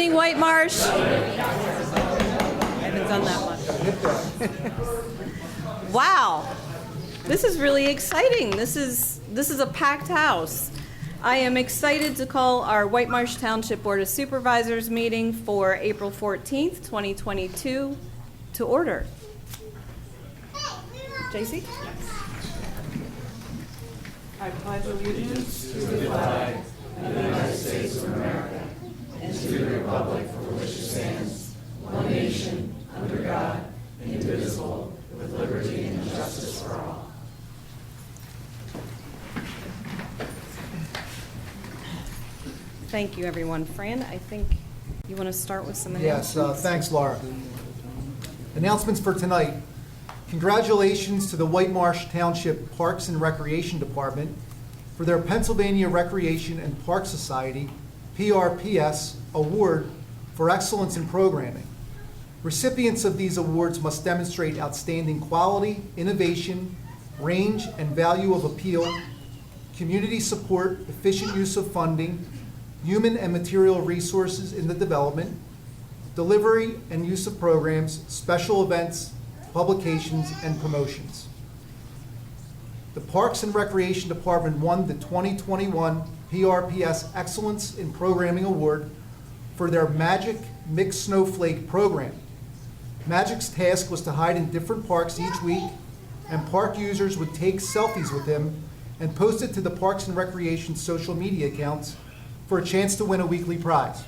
evening, Whitemarsh. I haven't done that much. Wow, this is really exciting. This is a packed house. I am excited to call our Whitemarsh Township Board of Supervisors meeting for April 14th, 2022 to order. JC? I pledge allegiance to the flag of the United States of America and to the republic for which it stands, one nation, under God, indivisible, with liberty and justice for all. Thank you, everyone. Fran, I think you want to start with some announcements. Yes, thanks, Laura. Announcements for tonight. Congratulations to the Whitemarsh Township Parks and Recreation Department for their Pennsylvania Recreation and Park Society, PRPS, Award for Excellence in Programming. Recipients of these awards must demonstrate outstanding quality, innovation, range and value of appeal, community support, efficient use of funding, human and material resources in the development, delivery and use of programs, special events, publications, and promotions. The Parks and Recreation Department won the 2021 PRPS Excellence in Programming Award for their Magic Mixed Snowflake program. Magic's task was to hide in different parks each week, and park users would take selfies with him and post it to the Parks and Recreation social media accounts for a chance to win a weekly prize.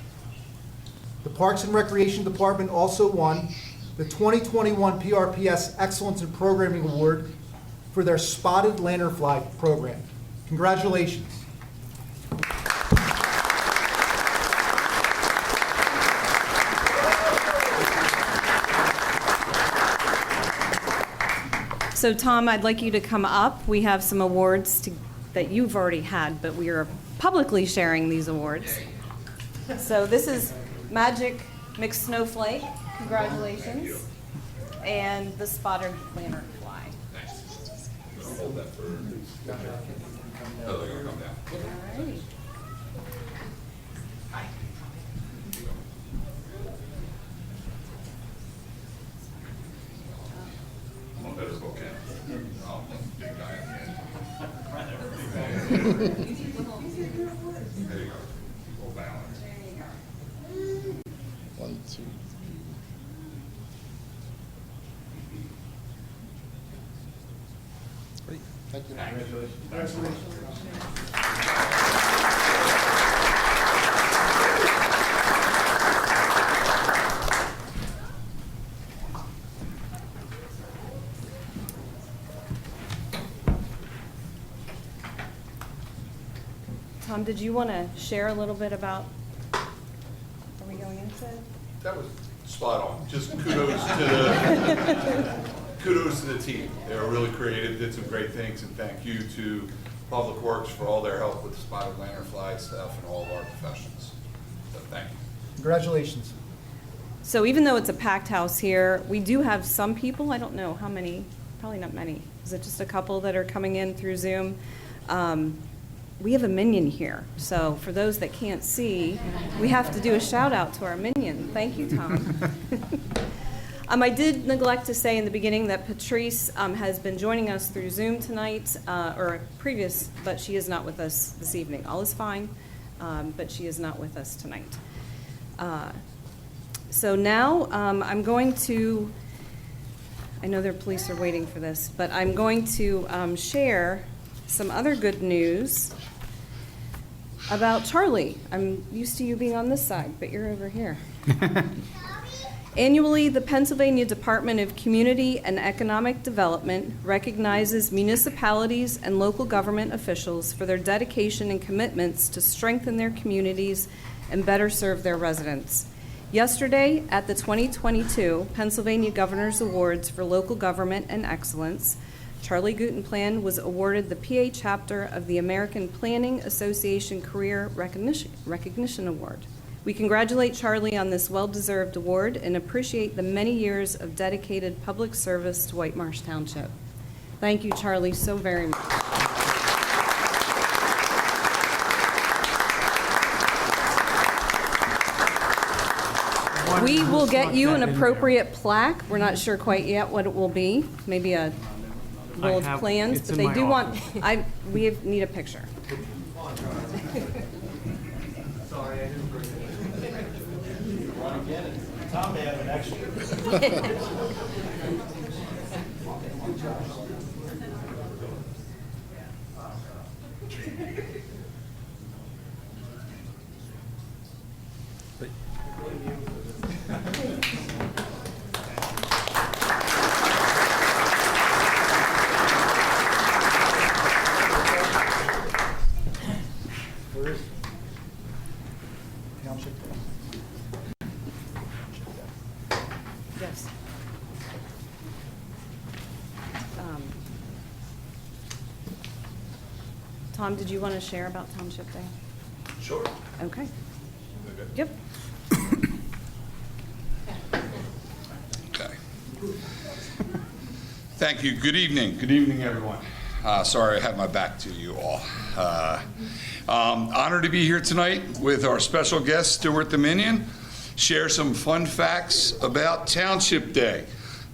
The Parks and Recreation Department also won the 2021 PRPS Excellence in Programming Award for their Spotted Lanternfly program. Congratulations. So Tom, I'd like you to come up. We have some awards that you've already had, but we are publicly sharing these awards. So this is Magic Mixed Snowflake. Congratulations. And the Spotted Lanternfly. Hold that for. Oh, they're gonna come down. All right. I'm on better book end. Oh, big guy at the end. There you go. Full balance. One, two. Great. Thank you. Congratulations. Tom, did you want to share a little bit about, are we going into? That was spot on. Just kudos to the team. They were really creative, did some great things, and thank you to Public Works for all their help with the Spotted Lanternfly stuff and all of our professionals. So thank you. Congratulations. So even though it's a packed house here, we do have some people, I don't know how many, probably not many. Is it just a couple that are coming in through Zoom? We have a minion here. So for those that can't see, we have to do a shout out to our minion. Thank you, Tom. I did neglect to say in the beginning that Patrice has been joining us through Zoom tonight, or previous, but she is not with us this evening. All is fine, but she is not with us tonight. So now I'm going to, I know their police are waiting for this, but I'm going to share some other good news about Charlie. I'm used to you being on this side, but you're over here. Annually, the Pennsylvania Department of Community and Economic Development recognizes municipalities and local government officials for their dedication and commitments to strengthen their communities and better serve their residents. Yesterday, at the 2022 Pennsylvania Governor's Awards for Local Government and Excellence, Charlie Guttenplan was awarded the PA chapter of the American Planning Association Career Recognition Award. We congratulate Charlie on this well-deserved award and appreciate the many years of dedicated public service to Whitemarsh Township. Thank you, Charlie, so very much. We will get you an appropriate plaque. We're not sure quite yet what it will be. Maybe a roll of plans, it's but in they my do want, office. need a picture. Sorry, I didn't bring it. Tom may have an extra. Township. Yes. Tom, did you want to share about Township Day? Sure. Okay. Yep. Okay. Thank you. Good evening. Good evening, everyone. Sorry I had my back to you all. Honored to be here tonight with our special guest, Stuart Dominion, share some fun facts about Township Day.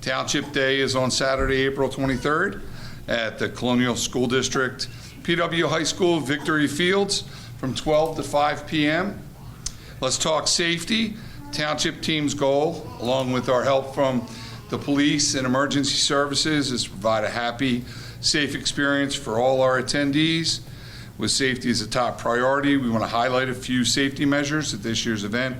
Township Day is on Saturday, April 23rd at the Colonial School District, PW High School, Victory Fields, from 12 to 5 p.m. Let's talk safety. Township team's goal, along with our help from the police and emergency services, is to provide a happy, safe experience for all our attendees. With safety as a top priority, we want to highlight a few safety measures at this year's event.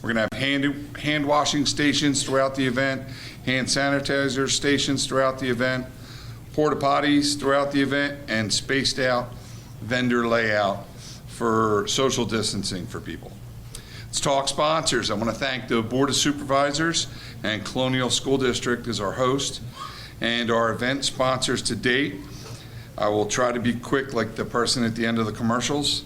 We're going to have hand washing stations throughout the event, hand sanitizer stations throughout the event, porta potties throughout the event, and spaced out vendor layout for social distancing for people. Let's talk sponsors. I want to thank the Board of Supervisors and Colonial School District as our host and our event sponsors to date. I will try to be quick like the person at the end of the commercials.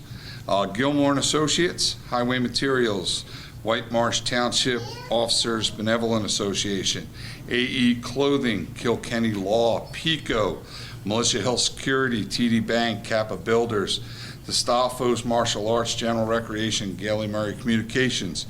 Gilmore and Associates, Highway Materials, Whitemarsh Township Officers Benevolent Association, AE Clothing, Kilkenny Law, PICO, Militia Hill Security, TD Bank, Kappa Builders, the Staffos Martial Arts, General Recreation, Gailey Murray Communications,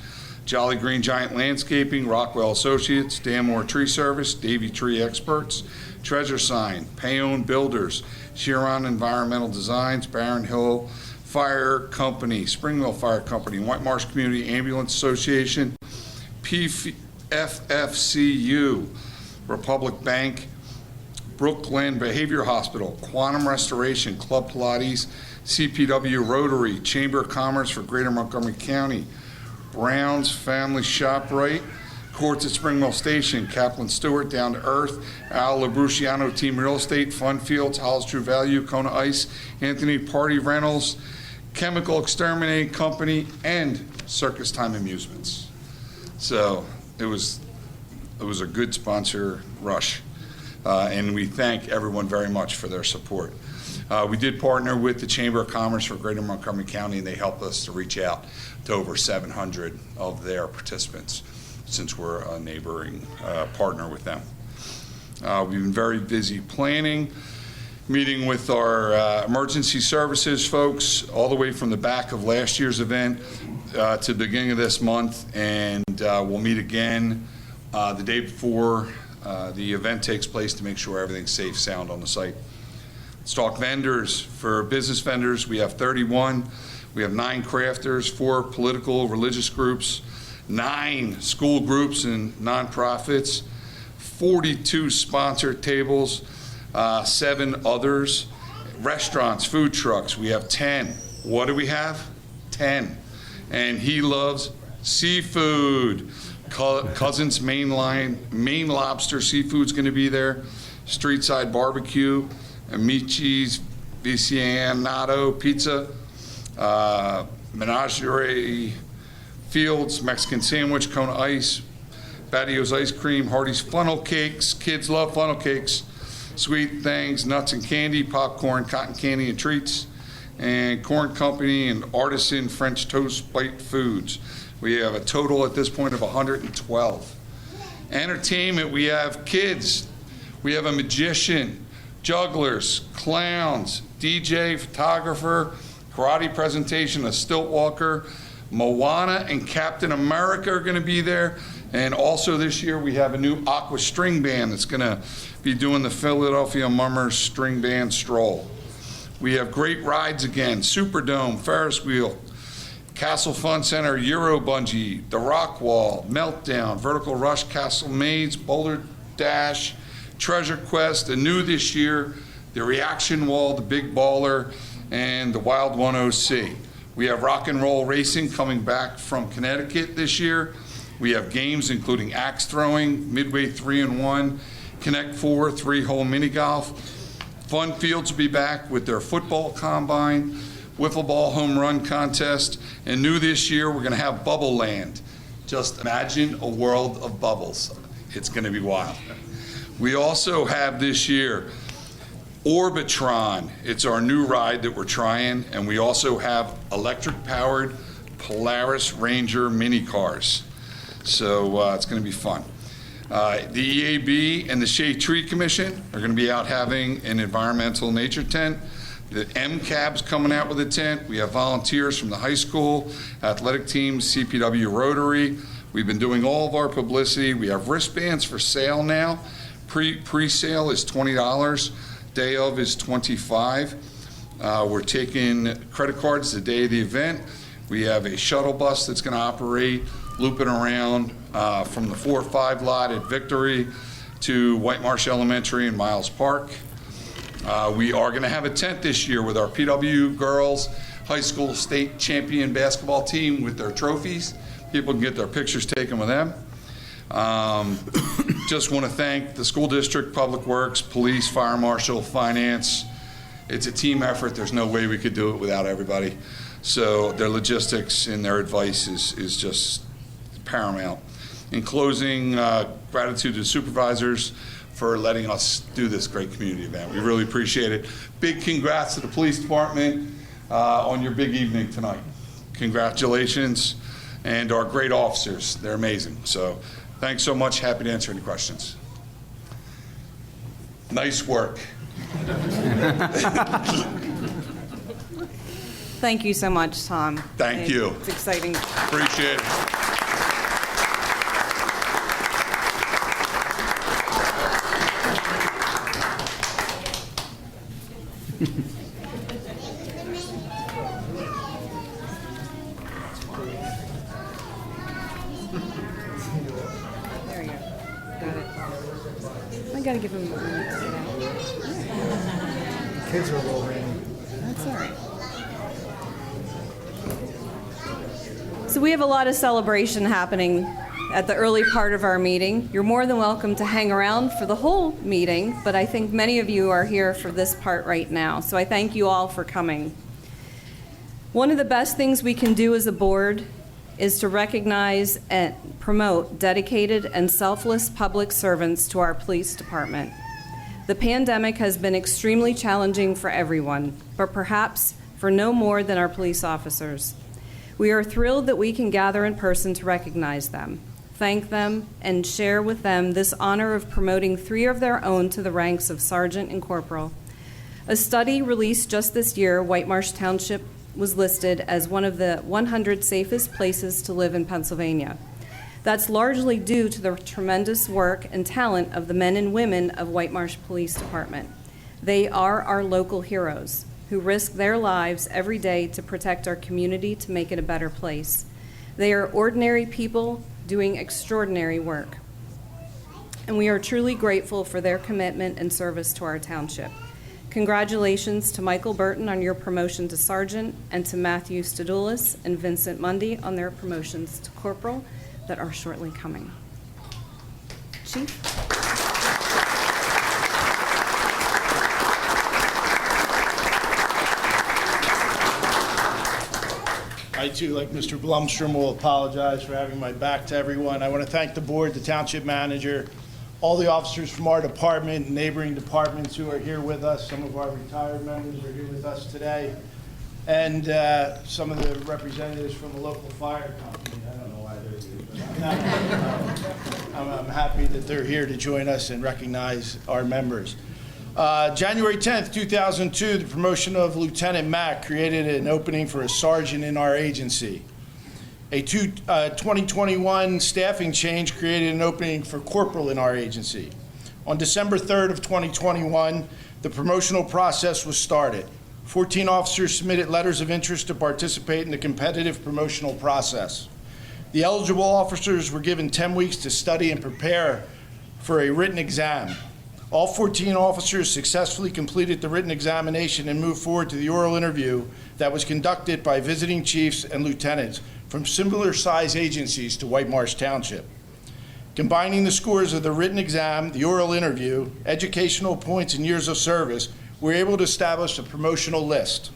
Jolly Green Giant Landscaping, Rockwell Associates, Danmore Tree Service, Davy Tree Experts, Treasure Sign, Payone Builders, Chiron Environmental Designs, Barron Hill Fire Company, Springville Fire Company, Whitemarsh Community Ambulance Association, FFCU, Republic Bank, Brookland Behavior Hospital, Quantum Restoration, Club Pilates, CPW Rotary, Chamber of Commerce for Greater Montgomery County, Brown's Family ShopRite, Courts at Springville Station, Kaplan Stewart, Down to Earth, Al Labruciano Team Real Estate, Fun Fields, Hollis True Value, Kona Ice, Anthony Party Rentals, Chemical Exterminating Company, and Circus Time Amusements. So it was a good sponsor rush, and we thank everyone very much for their support. We did partner with the Chamber of Commerce for Greater Montgomery County, and they helped us to reach out to over 700 of their participants, since we're a neighboring partner with them. We've been very busy planning, meeting with our emergency services folks all the way from the back of last year's event to the beginning of this month, and we'll meet again the day before the event takes place to make sure everything's safe, sound on the site. Let's talk vendors. For business vendors, we have 31. We have 9 crafters, 4 political, religious groups, 9 school groups and nonprofits, 42 sponsored tables, 7 others, restaurants, food trucks. We have 10. What do we have? 10. And he loves seafood. Cousins Main Lobster Seafood's going to be there. Street Side Barbecue, Amici's Vicianato Pizza, Menagerie Fields, Mexican Sandwich, Kona Ice, Batio's Ice Cream, Hardy's Funnel Cakes. Kids love funnel cakes. Sweet Things, Nuts and Candy, Popcorn, Cotton Candy and Treats, and Corn Company and Artisan French Toast Bite Foods. We have a total at this point of 112. Entertainment, we have kids. We have a magician, jugglers, clowns, DJ, photographer, karate presentation, a stilt walker, Moana and Captain America are going to be there. And also this year, we have a new aqua string band that's going to be doing the Philadelphia Mummers String Band Stroll. We have great rides again, Superdome, Ferris Wheel, Castle Fun Center, Euro Bungee, the Rock Wall, Meltdown, Vertical Rush, Castle Maze, Boulder Dash, Treasure Quest, and new this year, the Reaction Wall, the Big Baller, and the Wild 10C. We have rock and roll racing coming back from Connecticut this year. We have games including axe throwing, Midway 3-in-1, Connect 4, 3-hole mini golf. Fun Fields will be back with their football combine, wiffle ball home run contest, and new this year, we're going to have Bubble Land. Just imagine a world of bubbles. It's going to be wild. We also have this year Orbitron. It's our new ride that we're trying, and we also have electric-powered Polaris Ranger mini cars. So it's going to be fun. The EAB and the Shade Tree Commission are going to be out having an environmental nature tent. The MCAB's coming out with a tent. We have volunteers from the high school, athletic teams, CPW Rotary. We've been doing all of our publicity. We have wristbands for sale now. Pre-sale is $20. Day of is $25. We're taking credit cards the day of the event. We have a shuttle bus that's going to operate, looping around from the 4-5 lot at Victory to Whitemarsh Elementary and Miles Park. We are going to have a tent this year with our PW girls high school state champion basketball team with their trophies. People can get their pictures taken with them. Just want to thank the school district, Public Works, police, fire marshal, finance. It's a team effort. There's no way we could do it without everybody. So their logistics and their advice is just paramount. In closing, gratitude to supervisors for letting us do this great community event. We really appreciate it. Big congrats to the police department on your big evening tonight. Congratulations, and our great officers. They're amazing. So thanks so much. Happy to answer any questions. Nice work. Thank you so much, Tom. Thank you. It's exciting. Appreciate it. There you go. Got it. I gotta give him a minute to get out. Kids are a little rainy. That's all right. So we have a lot of celebration happening at the early part of our meeting. You're more than welcome to hang around for the whole meeting, but I think many of you are here for this part right now. So I thank you all for coming. One of the best things we can do as a board is to recognize and promote dedicated and selfless public servants to our police department. The pandemic has been extremely challenging for everyone, but perhaps for no more than our police officers. We are thrilled that we can gather in person to recognize them, thank them, and share with them this honor of promoting 3 of their own to the ranks of sergeant and corporal. A study released just this year, Whitemarsh Township was listed as one of the 100 safest places to live in Pennsylvania. That's largely due to the tremendous work and talent of the men and women of Whitemarsh Police Department. They are our local heroes who risk their lives every day to protect our community to make it a better place. They are ordinary people doing extraordinary work. And we are truly grateful for their commitment and service to our township. Congratulations to Michael Burton on your promotion to sergeant, and to Matthew Stadoulis and Vincent Mundy on their promotions to corporal that are shortly coming. Chief? I too, like Mr. Blumstrom, will apologize for having my back to everyone. I want to thank the board, the township manager, all the officers from our department and neighboring departments who are here with us. Some of our retired members are here with us today, and some of the representatives from the local fire company. I don't know why they're here, but I'm happy that they're here to join us and recognize our members. January 10th, 2002, the promotion of Lieutenant Mack created an opening for a sergeant in our agency. A 2021 staffing change created an opening for corporal in our agency. On December 3rd of 2021, the promotional process was started. 14 officers submitted letters of interest to participate in the competitive promotional process. The eligible officers were given 10 weeks to study and prepare for a written exam. All 14 officers successfully completed the written examination and moved forward to the oral interview that was conducted by visiting chiefs and lieutenants from similar size agencies to Whitemarsh Township. Combining the scores of the written exam, the oral interview, educational points, and years of service, we were able to establish a promotional list.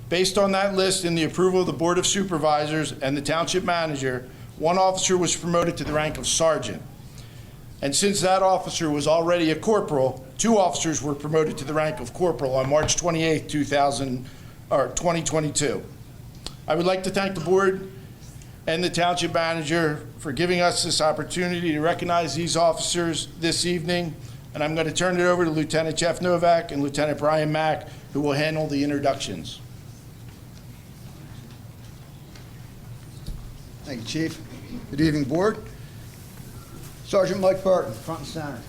Based on that list and the approval of the Board of Supervisors and the Township Manager, one officer was promoted to the rank of sergeant. And since that officer was already a corporal, 2 officers were promoted to the rank of corporal on March 28, 2022. I would like to thank the board and the Township Manager for giving us this opportunity to recognize these officers this evening. And I'm going to turn it over to Lieutenant Jeff Novak and Lieutenant Brian Mack, who will handle the introductions. Thank you, Chief. Good evening, Board. Sergeant Mike Burton, front and center.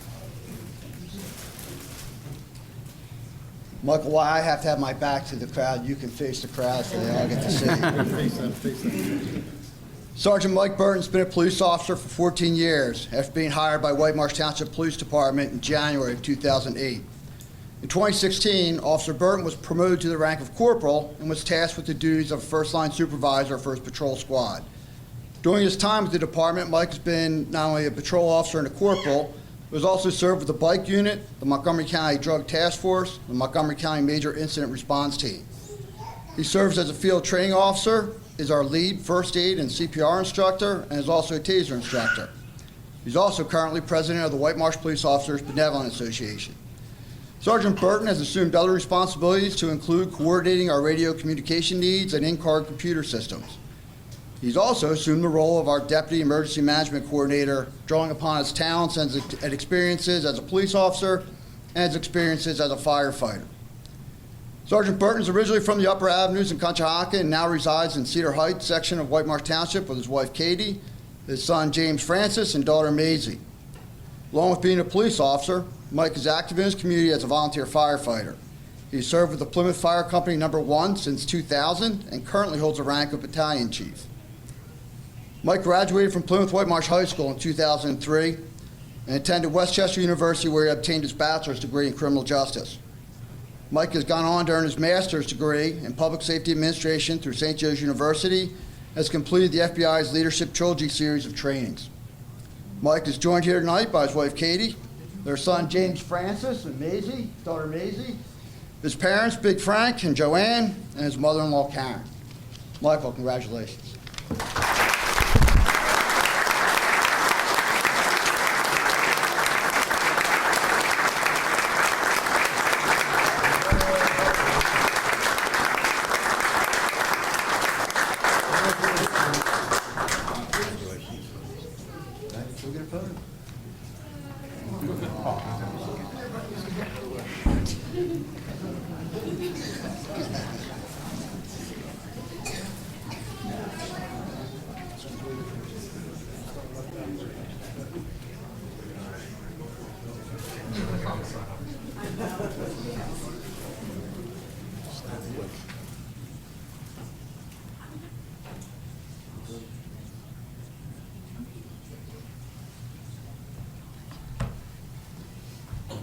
Michael, while I have to have my back to the crowd, you can face the crowd so they all get to see you. Sergeant Mike Burton's been a police officer for 14 years after being hired by Whitemarsh Township Police Department in January of 2008. In 2016, Officer Burton was promoted to the rank of corporal and was tasked with the duties of first-line supervisor for his patrol squad. During his time with the department, Mike has been not only a patrol officer and a corporal, but has also served with the bike unit, the Montgomery County Drug Task Force, the Montgomery County Major Incident Response Team. He serves as a field training officer, is our lead first aid and CPR instructor, and is also a taser instructor. He's also currently president of the Whitemarsh Police Officers Benevolent Association. Sergeant Burton has assumed other responsibilities to include coordinating our radio communication needs and in-car computer systems. He's also assumed the role of our Deputy Emergency Management Coordinator, drawing upon his talents and experiences as a police officer and his experiences as a firefighter. Sergeant Burton is originally from the Upper Avenues in Conshohocken and now resides in Cedar Heights section of Whitemarsh Township with his wife Katie, his son James Francis, and daughter Maisie. Along with being a police officer, Mike is active in his community as a volunteer firefighter. He served with the Plymouth Fire Company No. 1 since 2000 and currently holds the rank of battalion chief. Mike graduated from Plymouth Whitemarsh High School in 2003 and attended Westchester University, where he obtained his bachelor's degree in criminal justice. Mike has gone on to earn his master's degree in public safety administration through St. Joe's University, and has completed the FBI's Leadership Trilogy series of trainings. Mike is joined here tonight by his wife Katie, their son James Francis and Maisie, daughter Maisie, his parents Big Frank and Joanne, and his mother-in-law Karen. Michael, congratulations.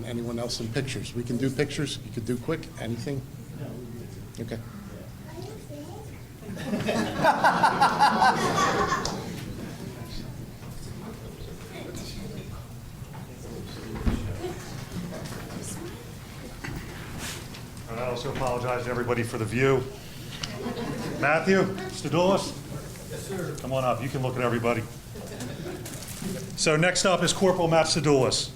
Anyone else in pictures? We can do pictures. You could do quick. Anything? Okay. I also apologize to everybody for the view. Matthew Stadoulis? Yes, sir. Come on up. You can look at everybody. So next up is Corporal Matt Stadoulis.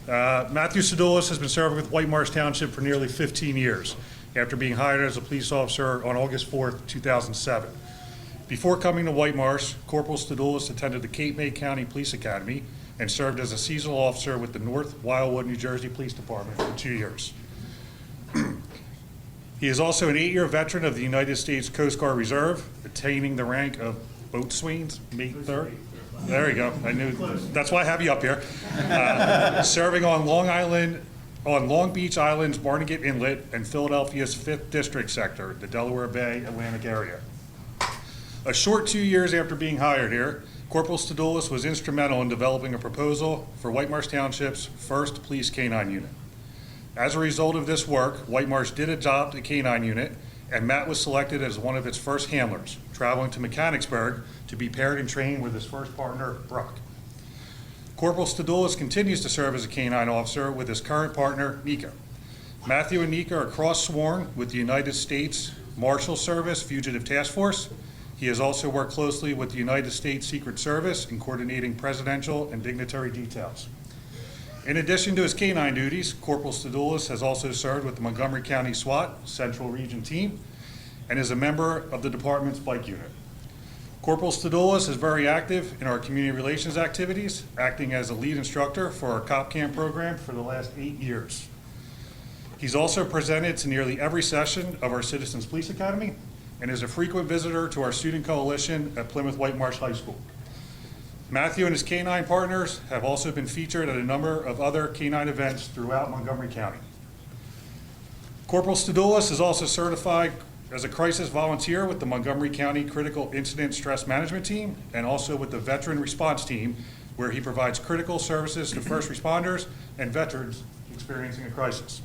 Matthew Stadoulis has been serving with Whitemarsh Township for nearly 15 years after being hired as a police officer on August 4th, 2007. Before coming to Whitemarsh, Corporal Stadoulis attended the Cape May County Police Academy and served as a seasonal officer with the North Wildwood, New Jersey Police Department for 2 years. He is also an 8-year veteran of the United States Coast Guard Reserve, attaining the rank of Boatswain's, May 3rd. There you go. I knew, that's why I have you up here. Serving on Long Beach Island's Barnegat Inlet and Philadelphia's 5th District sector, the Delaware Bay Atlantic area. A short 2 years after being hired here, Corporal Stadoulis was instrumental in developing a proposal for Whitemarsh Township's first police canine unit. As a result of this work, Whitemarsh did adopt a canine unit, and Matt was selected as one of its first handlers, traveling to Mechanicsburg to be paired and trained with his first partner, Brock. Corporal Stadoulis continues to serve as a canine officer with his current partner, Nika. Matthew and Nika are cross-sworn with the United States Marshal Service Fugitive Task Force. He has also worked closely with the United States Secret Service in coordinating presidential and dignitary details. In addition to his canine duties, Corporal Stadoulis has also served with the Montgomery County SWAT Central Region Team and is a member of the department's bike unit. Corporal Stadoulis is very active in our community relations activities, acting as a lead instructor for our Cop Camp program for the last 8 years. He's also presented to nearly every session of our Citizens Police Academy and is a frequent visitor to our student coalition at Plymouth Whitemarsh High School. Matthew and his canine partners have also been featured at a number of other canine events throughout Montgomery County. Corporal Stadoulis is also certified as a crisis volunteer with the Montgomery County Critical Incident Stress Management Team and also with the Veteran Response Team, where he provides critical services to first responders and veterans experiencing a crisis.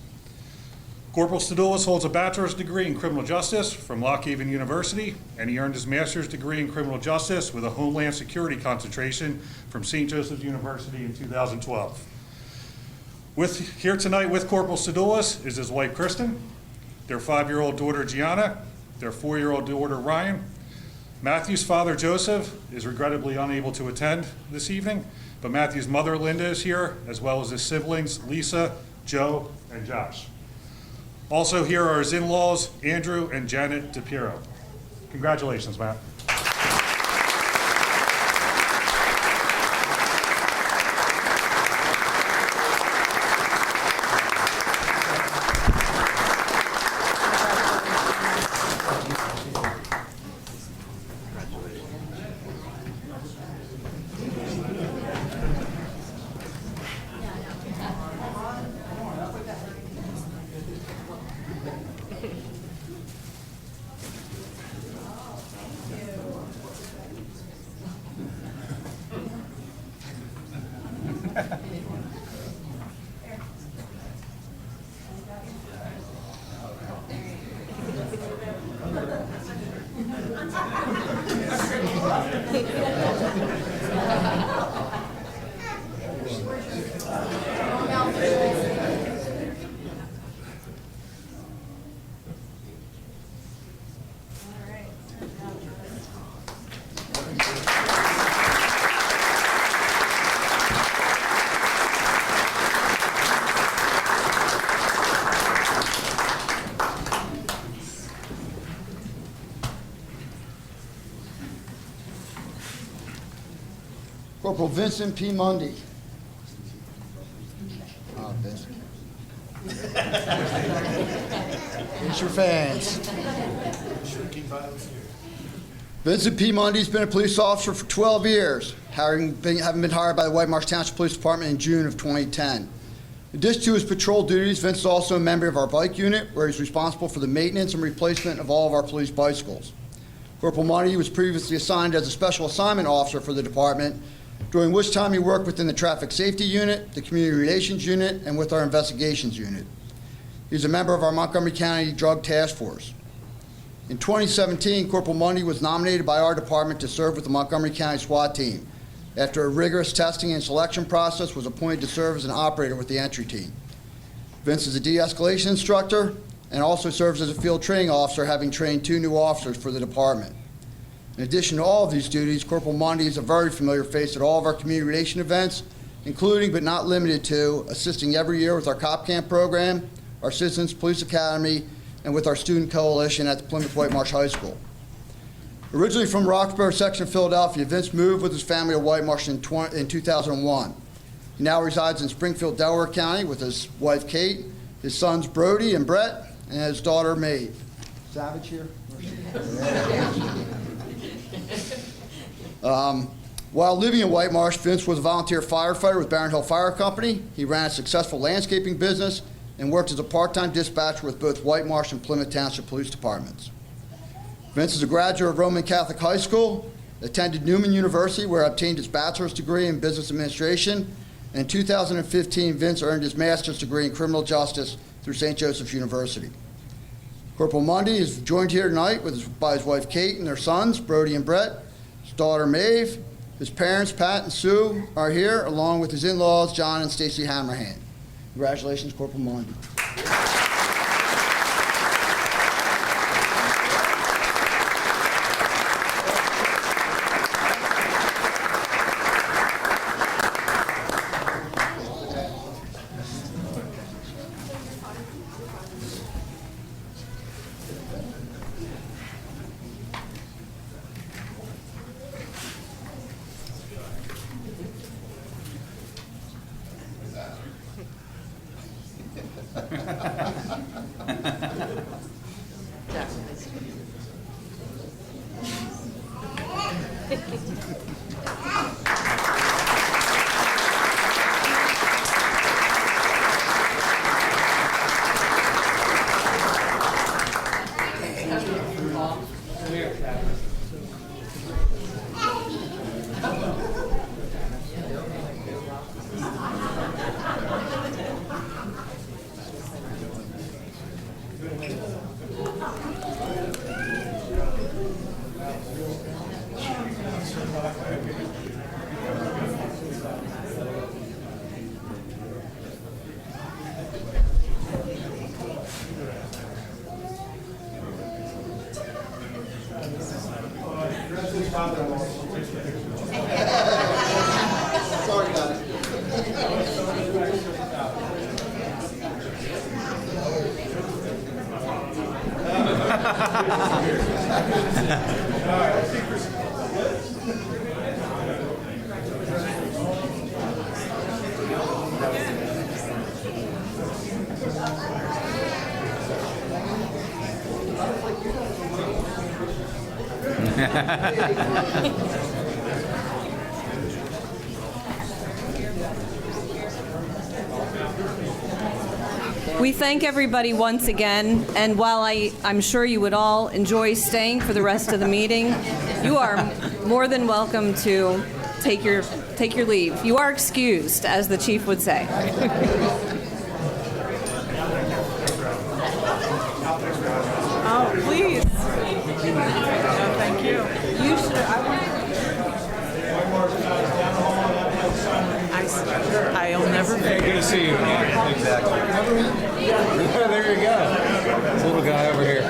Corporal Stadoulis holds a bachelor's degree in criminal justice from Lock Haven University, and he earned his master's degree in criminal justice with a Homeland Security concentration from St. Joseph's University in 2012. Here tonight with Corporal Stadoulis is his wife, Kristen, their 5-year-old daughter, Gianna, their 4-year-old daughter, Ryan. Matthew's father, Joseph, is regrettably unable to attend this evening, but Matthew's mother, Linda, is here, as well as his siblings, Lisa, Joe, and Josh. Also here are his in-laws, Andrew and Janet DePiero. Congratulations, Matt. Corporal Vincent P. Mundy. Oh, Vincent. Here's your fans. Vincent P. Mundy's been a police officer for 12 years, having been hired by the Whitemarsh Township Police Department in June of 2010. In addition to his patrol duties, Vince is also a member of our bike unit, where he's responsible for the maintenance and replacement of all of our police bicycles. Corporal Mundy was previously assigned as a special assignment officer for the department, during which time he worked within the Traffic Safety Unit, the Community Relations Unit, and with our Investigations Unit. He's a member of our Montgomery County Drug Task Force. In 2017, Corporal Mundy was nominated by our department to serve with the Montgomery County SWAT team. After a rigorous testing and selection process, was appointed to serve as an operator with the entry team. Vince is a de-escalation instructor and also serves as a field training officer, having trained 2 new officers for the department. In addition to all of these duties, Corporal Mundy is a very familiar face at all of our community relation events, including but not limited to assisting every year with our Cop Camp program, our Citizens Police Academy, and with our student coalition at the Plymouth Whitemarsh High School. Originally from Roxborough section of Philadelphia, Vince moved with his family to Whitemarsh in 2001. He now resides in Springfield, Delaware County with his wife Kate, his sons Brody and Brett, and his daughter Maeve. Savage here? While living in Whitemarsh, Vince was a volunteer firefighter with Barron Hill Fire Company. He ran a successful landscaping business and worked as a part-time dispatcher with both Whitemarsh and Plymouth Township Police Departments. Vince is a graduate of Roman Catholic High School, attended Newman University, where he obtained his bachelor's degree in business administration. In 2015, Vince earned his master's degree in criminal justice through St. Joseph's University. Corporal Mundy is joined here tonight by his wife Kate and their sons, Brody and Brett, his daughter Maeve. His parents, Pat and Sue, are here, along with his in-laws, John and Stacy Hammerhand. Congratulations, Corporal Mundy. Sorry about it. We thank everybody once again, and while I'm sure you would all enjoy staying for the rest of the meeting, you are more than welcome to take your leave. You are excused, as the chief would say. Oh, please. No, thank you. You should. I'll never forget. Good to see you. Exactly. There you go. This little guy over here.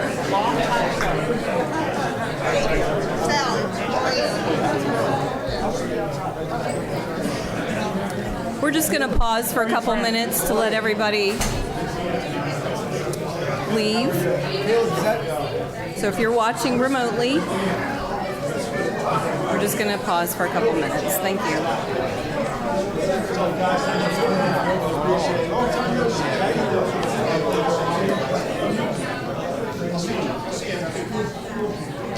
We're just going to pause for a couple minutes to let everybody leave. So if you're watching remotely, we're just going to pause for a couple minutes. Thank you.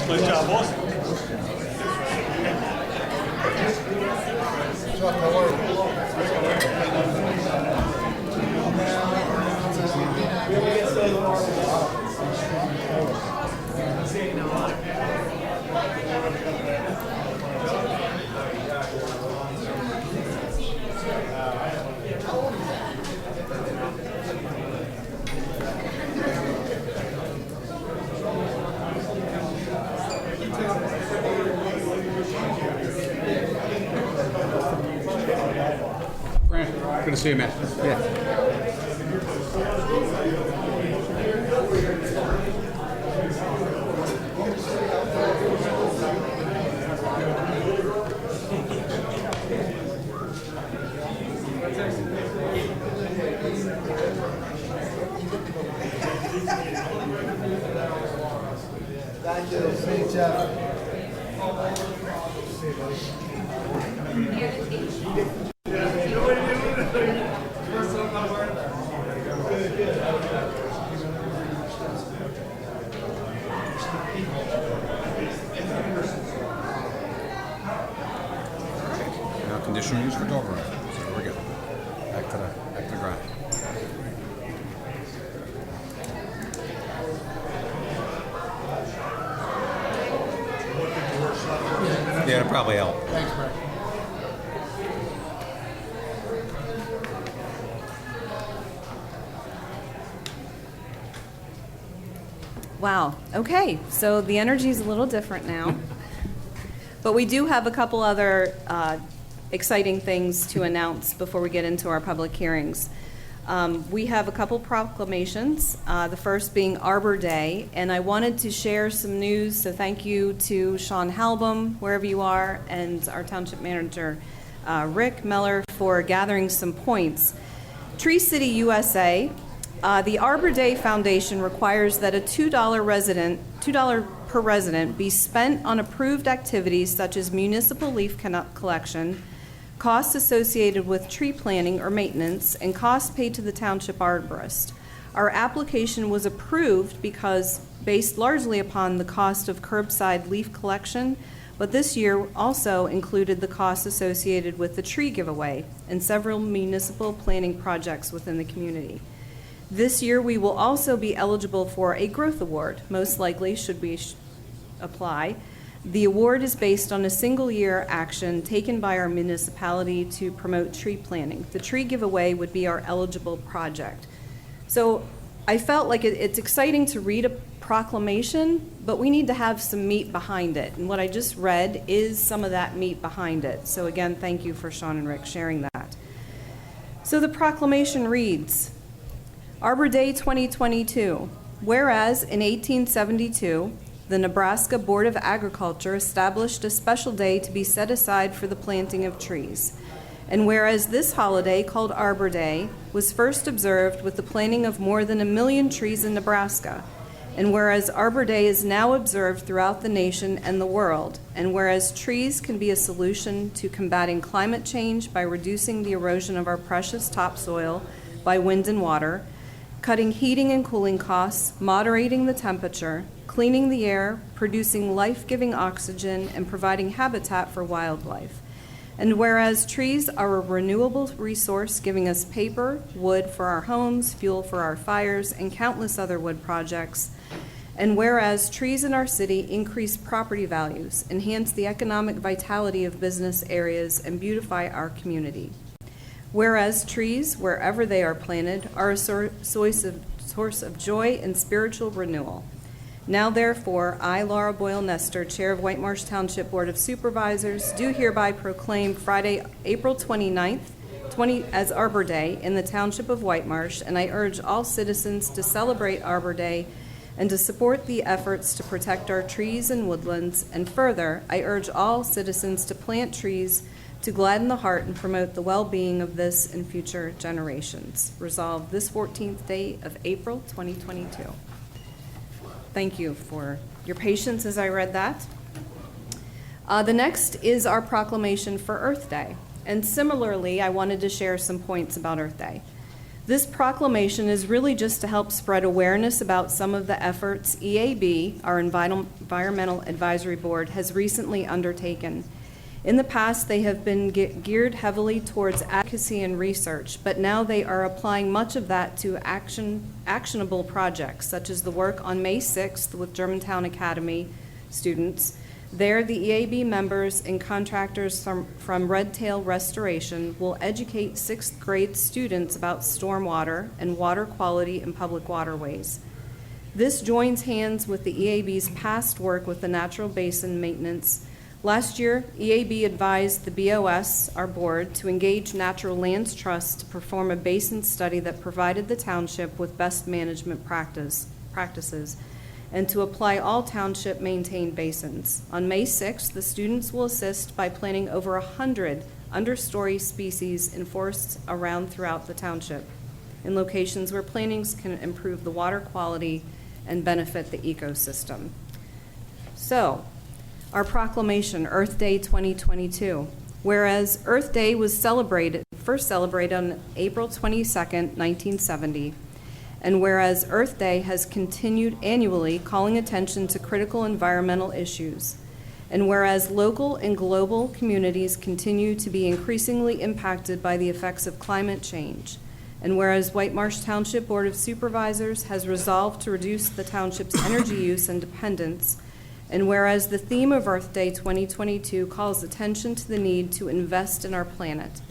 Good job, boss. Good to see you, man. Yeah. Thank you. Great job. conditional use for dog run. So there we go. Back to the grind. Yeah, it'll probably help. Thanks, Greg. Wow, okay, so the energy is a little different now. But we do have a couple other exciting things to announce before we get into our public hearings. We have a couple proclamations, the first being Arbor Day, and I wanted to share some news, so thank you to Sean Halbum, wherever you are, and our Township Manager, Rick Meller, for gathering some points. Tree City, USA, the Arbor Day Foundation requires that a $2 per resident be spent on approved activities such as municipal leaf collection, costs associated with tree planting or maintenance, and costs paid to the township arborist. Our application was approved because based largely upon the cost of curbside leaf collection, but this year also included the costs associated with the tree giveaway and several municipal planting projects within the community. This year, we will also be eligible for a growth award, most likely should we apply. The award is based on a single-year action taken by our municipality to promote tree planting. The tree giveaway would be our eligible project. So I felt like it's exciting to read a proclamation, but we need to have some meat behind it. And what I just read is some of that meat behind it. So again, thank you for Sean and Rick sharing that. So the proclamation reads, Arbor Day 2022. Whereas in 1872, the Nebraska Board of Agriculture established a special day to be set aside for the planting of trees. And whereas this holiday, called Arbor Day, was first observed with the planting of more than 1 million trees in Nebraska, and whereas Arbor Day is now observed throughout the nation and the world, and whereas trees can be a solution to combating climate change by reducing the erosion of our precious topsoil by wind and water, cutting heating and cooling costs, moderating the temperature, cleaning the air, producing life-giving oxygen, and providing habitat for wildlife. And whereas trees are a renewable resource giving us paper, wood for our homes, fuel for our fires, and countless other wood projects, and whereas trees in our city increase property values, enhance the economic vitality of business areas, and beautify our community. Whereas trees, wherever they are planted, are a source of joy and spiritual renewal. Now, therefore, I, Laura Boyle Nestor, Chair of Whitemarsh Township Board of Supervisors, do hereby proclaim Friday, April 29th, as Arbor Day in the Township of Whitemarsh, and I urge all citizens to celebrate Arbor Day and to support the efforts to protect our trees and woodlands. And further, I urge all citizens to plant trees to gladden the heart and promote the well-being of this and future generations. Resolved this 14th day of April 2022. Thank you for your patience as I read that. The next is our proclamation for Earth Day. And similarly, I wanted to share some points about Earth Day. This proclamation is really just to help spread awareness about some of the efforts EAB, our Environmental Advisory Board, has recently undertaken. In the past, they have been geared heavily towards advocacy and research, but now they are applying much of that to actionable projects, such as the work on May 6th with Germantown Academy students. There, the EAB members and contractors from Red Tail Restoration will educate 6th grade students about stormwater and water quality in public waterways. This joins hands with the EAB's past work with the Natural Basin Maintenance. Last year, EAB advised the BOS, our board, to engage Natural Lands Trust to perform a basin study that provided the township with best management practices and to apply all township maintained basins. On May 6th, the students will assist by planting over 100 understory species in forests throughout the township in locations where plantings can improve the water quality and benefit the ecosystem. So, our proclamation, Earth Day 2022. Whereas Earth Day was first celebrated on April 22nd, 1970, and whereas Earth Day has continued annually calling attention to critical environmental issues, And whereas local and global communities continue to be increasingly impacted by the effects of climate change. And whereas Whitemarsh Township Board of Supervisors has resolved to reduce the township's energy use and dependence. And whereas the theme of Earth Day 2022 calls attention to the need to invest in our planet.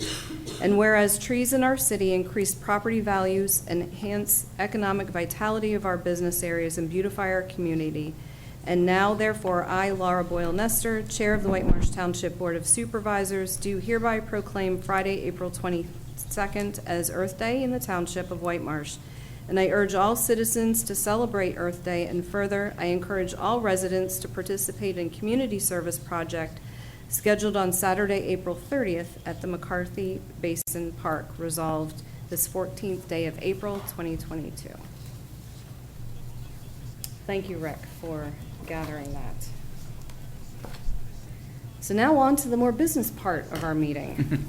And whereas trees in our city increase property values, enhance economic vitality of our business areas, and beautify our community. And now, therefore, I, Laura Boyle Nestor, Chair of the Whitemarsh Township Board of Supervisors, do hereby proclaim Friday, April 22nd as Earth Day in the Township of Whitemarsh. And I urge all citizens to celebrate Earth Day, and further, I encourage all residents to participate in community service project scheduled on Saturday, April 30th at the McCarthy Basin Park, resolved this 14th day of April 2022. Thank you, Rick, for gathering that. So now on to the more business part of our meeting.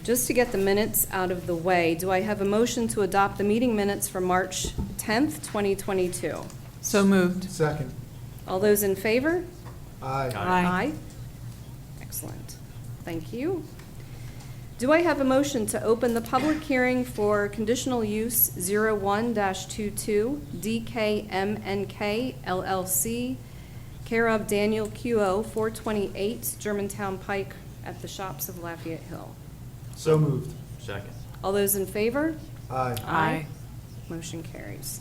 Just to get the minutes out of the way, do I have a motion to adopt the meeting minutes for March 10th, 2022? So moved. Second. All those in favor? Aye. Aye. Excellent. Thank you. Do I have a motion to open the public hearing for conditional use 01-22 DKMNK LLC, care of Daniel QO, 428 Germantown Pike at the Shops of Lafayette Hill? So moved. Second. All those in favor? Aye. Aye. Motion carries.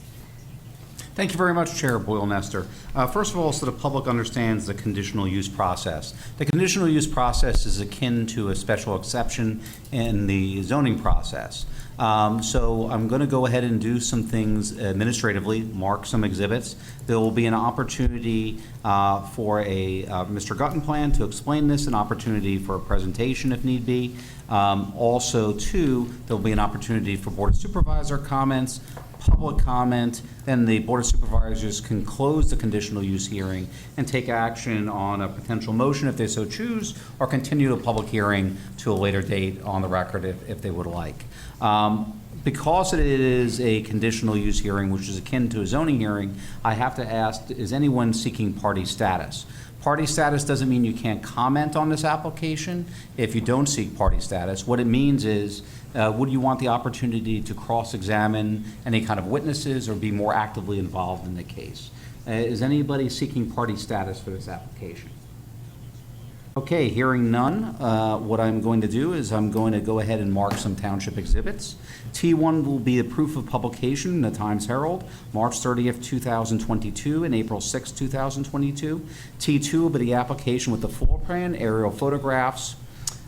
Thank you very much, Chair Boyle Nestor. First of all, so the public understands the conditional use process. The conditional use process is akin to a special exception in the zoning process. So I'm going to go ahead and do some things administratively, mark some exhibits. There will be an opportunity for a Mr. Guttenplan to explain this, an opportunity for a presentation if need be. Also, too, there will be an opportunity for Board of Supervisor comments, public comment, then the Board of Supervisors can close the conditional use hearing and take action on a potential motion if they so choose, or continue the public hearing to a later date on the record if they would like. Because it is a conditional use hearing, which is akin to a zoning hearing, I have to ask, is anyone seeking party status? Party status doesn't mean you can't comment on this application if you don't seek party status. What it means is, would you want the opportunity to cross-examine any kind of witnesses or be more actively involved in the case? Is anybody seeking party status for this application? Okay, hearing none, what I'm going to do is I'm going to go ahead and mark some township exhibits. T1 will be a proof of publication in the Times Herald, March 30th, 2022 and April 6th, 2022. T2 will be the application with the floor plan, aerial photographs.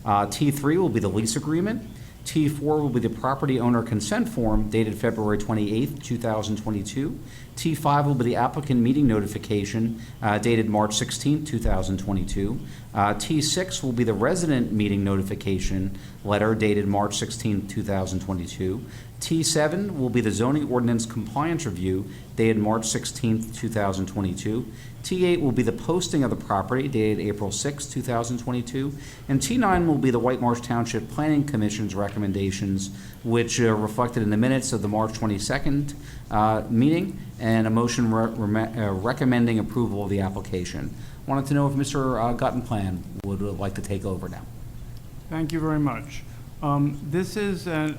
T3 will be the lease agreement. T4 will be the property owner consent form dated February 28th, 2022. T5 will be the applicant meeting notification dated March 16th, 2022. T6 will be the resident meeting notification letter dated March 16th, 2022. T7 will be the zoning ordinance compliance review dated March 16th, 2022. T8 will be the posting of the property dated April 6, 2022. And T9 will be the Whitemarsh Township Planning Commission's recommendations, which are reflected in the minutes of the March 22nd meeting, and a motion recommending approval of the application. Wanted to know if Mr. Guttenplan would like to take over now. Thank you very much. This is a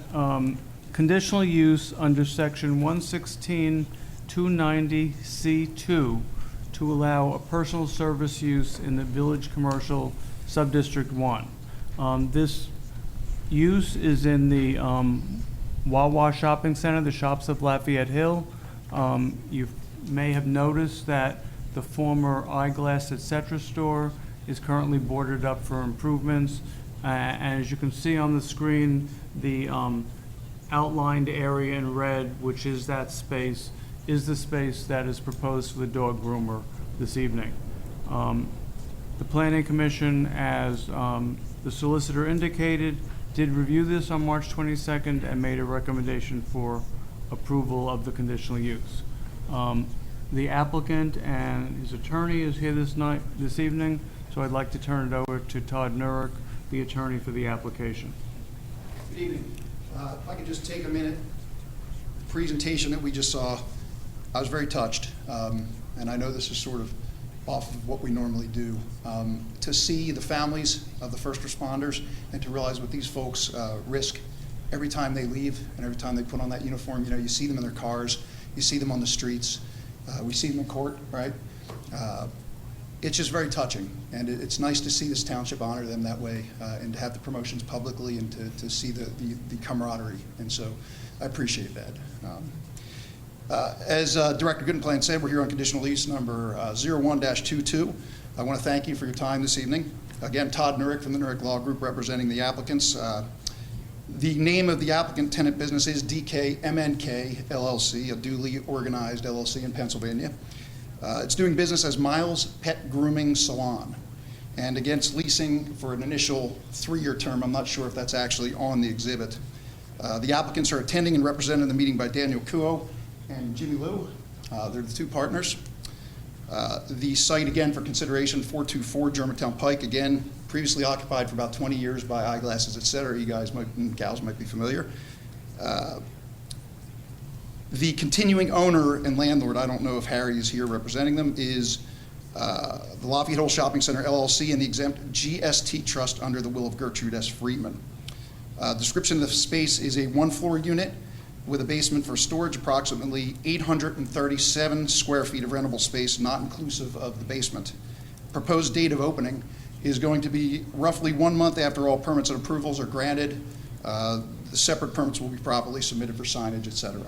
conditional use under section 116-290C2 to allow a personal service use in the Village Commercial Subdistrict 1. This use is in the Wawa Shopping Center, the Shops of Lafayette Hill. You may have noticed that the former Eyeglass Etc. store is currently boarded up for improvements. And as you can see on the screen, the outlined area in red, which is that space, is the space that is proposed for the dog groomer this evening. The Planning Commission, as the solicitor indicated, did review this on March 22nd and made a recommendation for approval of the conditional use. The applicant and his attorney is here this evening, so I'd like to turn it over to Todd Nurek, the attorney for the application. Good evening. If I could just take a minute, the presentation that we just saw, I was very touched, and I know this is sort of off of what we normally do, to see the families of the first responders and to realize what these folks risk every time they leave and every time they put on that uniform. You know, you see them in their cars, you see them on the streets, we see them in court, right? It's just very touching, and it's nice to see this township honor them that way, and to have the promotions publicly and to see the camaraderie, and so I appreciate that. As Director Guttenplan said, we're here on conditional lease number 01-22. I want to thank you for your time this evening. Again, Todd Nurick from the Nurick Law Group representing the applicants. The name of the applicant tenant business is DKMNK LLC, a duly organized LLC in Pennsylvania. It's doing business as Miles Pet Grooming Salon. And against leasing for an initial 3-year term, I'm not sure if that's actually on the exhibit. The applicants are attending and represented in the meeting by Daniel Kuo and Jimmy Liu. They're the two partners. The site, again, for consideration, 424 Germantown Pike, again, previously occupied for about 20 years by Eyeglasses, et cetera. You guys and gals might be familiar. The continuing owner and landlord, I don't know if Harry is here representing them, is the Lafayette Hill Shopping Center LLC and the exempt GST Trust under the will of Gertrude S. Friedman. Description of the space is a 1-floor unit with a basement for storage, approximately 837 square feet of rentable space, not inclusive of the basement. Proposed date of opening is going to be roughly 1 month after all permits and approvals are granted. The separate permits will be properly submitted for signage, et cetera.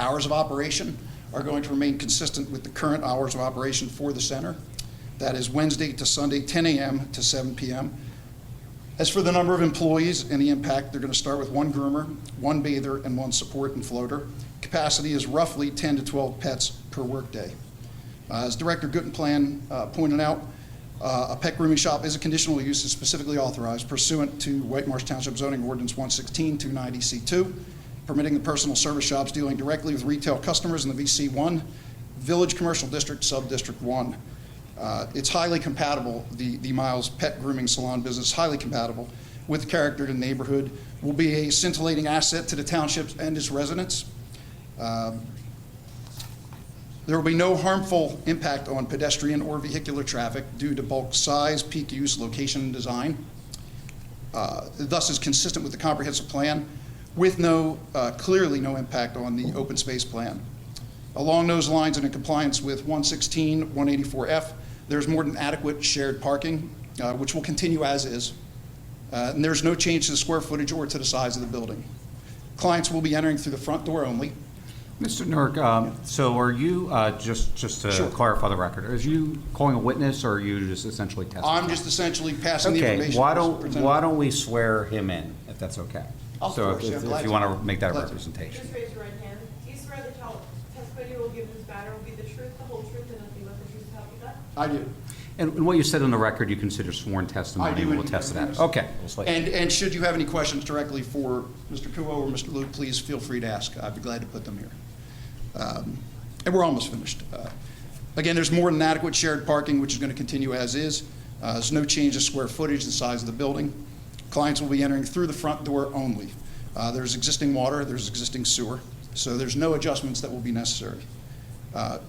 Hours of operation are going to remain consistent with the current hours of operation for the center. That is Wednesday to Sunday, 10 a.m. to 7 p.m. As for the number of employees and the impact, they're going to start with 1 groomer, 1 bather, and 1 support and floater. Capacity is roughly 10 to 12 pets per workday. As Director Guttenplan pointed out, a pet grooming shop is a conditional use and specifically authorized pursuant to Whitemarsh Township Zoning Ordinance 116-290C2, permitting the personal service shops dealing directly with retail customers in the VC1, Village Commercial District, Sub-District 1. It's highly compatible, the Miles Pet Grooming Salon business, highly compatible with the character of the neighborhood, will be a scintillating asset to the township and its residents. There will be no harmful impact on pedestrian or vehicular traffic due to bulk size, peak use, location, and design. Thus is consistent with the comprehensive plan, with clearly no impact on the open space plan. Along those lines and in compliance with 116-184F, there's more than adequate shared parking, which will continue as is. And there's no change to the square footage or to the size of the building. Clients will be entering through the front door only. Mr. Nurick, so are you, just to Sure. clarify the record, are you calling a witness or are you just essentially testifying? I'm just essentially passing the Okay, information. why don't we swear him in, if that's okay? Of So course, yeah, if glad you to. want to make that a Glad to. representation. Just raise your right hand. Do you swear the testimony you will give this matter will be the truth, the whole truth, and nothing but the truth, so help you God? I do. And what you said on the record, you consider sworn testimony? I do. We'll test that. Okay. We'll slate. And should you have any questions directly for Mr. Kuo or Mr. Liu, please feel free to ask. I'd be glad to put them here. And we're almost finished. Again, there's more than adequate shared parking, which is going to continue as is. There's no change to square footage, the size of the building. Clients will be entering through the front door only. There's existing water, there's existing sewer, so there's no adjustments that will be necessary.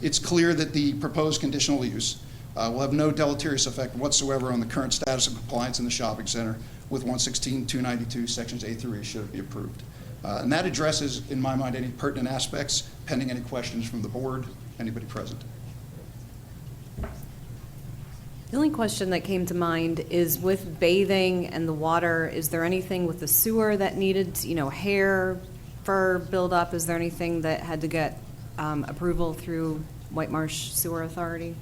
It's clear that the proposed conditional use will have no deleterious effect whatsoever on the current status of compliance in the shopping center with 116-292, sections A through E should it be approved. And that addresses, in my mind, any pertinent aspects, pending any questions from the board, anybody present. The only question that came to mind is with bathing and the water, is there anything with the sewer that needed, hair, fur buildup? Is there anything that had to get approval through Whitemarsh Sewer Authority?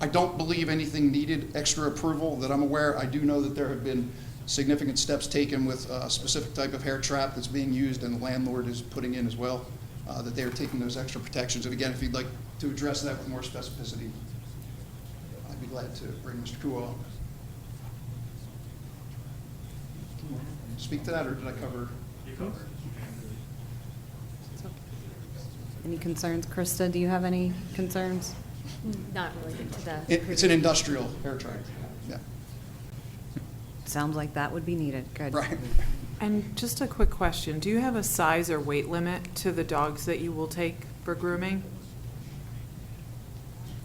I don't believe anything needed extra approval that I'm aware. I do know that there have been significant steps taken with a specific type of hair trap that's being used and the landlord is putting in as well, that they're taking those extra protections. And again, if you'd like to address that with more specificity, I'd be glad to bring Mr. Kuo on. Speak to that, or did I cover? You covered. Any concerns? Krista, do you have any concerns? Not related to the. It's an industrial hair trap. Yeah. Sounds like that would be needed. Good. Right. And just a quick question, do you have a size or weight limit to the dogs that you will take for grooming?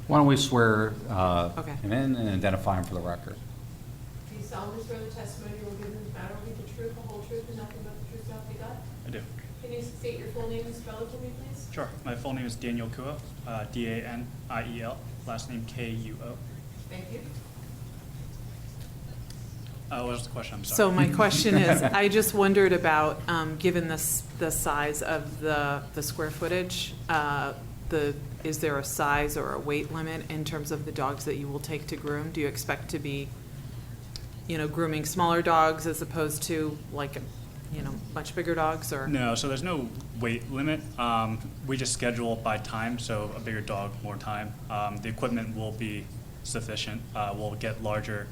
Why don't we swear Okay. him in and identify him for the record? Do you solemnly swear the testimony you will give in this matter will be the truth, the whole truth, and nothing but the truth, so help you God? I do. Can you state your full name and spell it for me, please? Sure. My full name is Daniel Kuo, Daniel, last name Kuo. Thank you. What was the question? I'm sorry. So my question is, I just wondered about, given the size of the square footage, is there a size or a weight limit in terms of the dogs that you will take to groom? Do you expect to be, grooming smaller dogs as opposed to like, much bigger dogs, or? No, so there's no weight limit. We just schedule by time, so a bigger dog, more time. The equipment will be sufficient. We'll get larger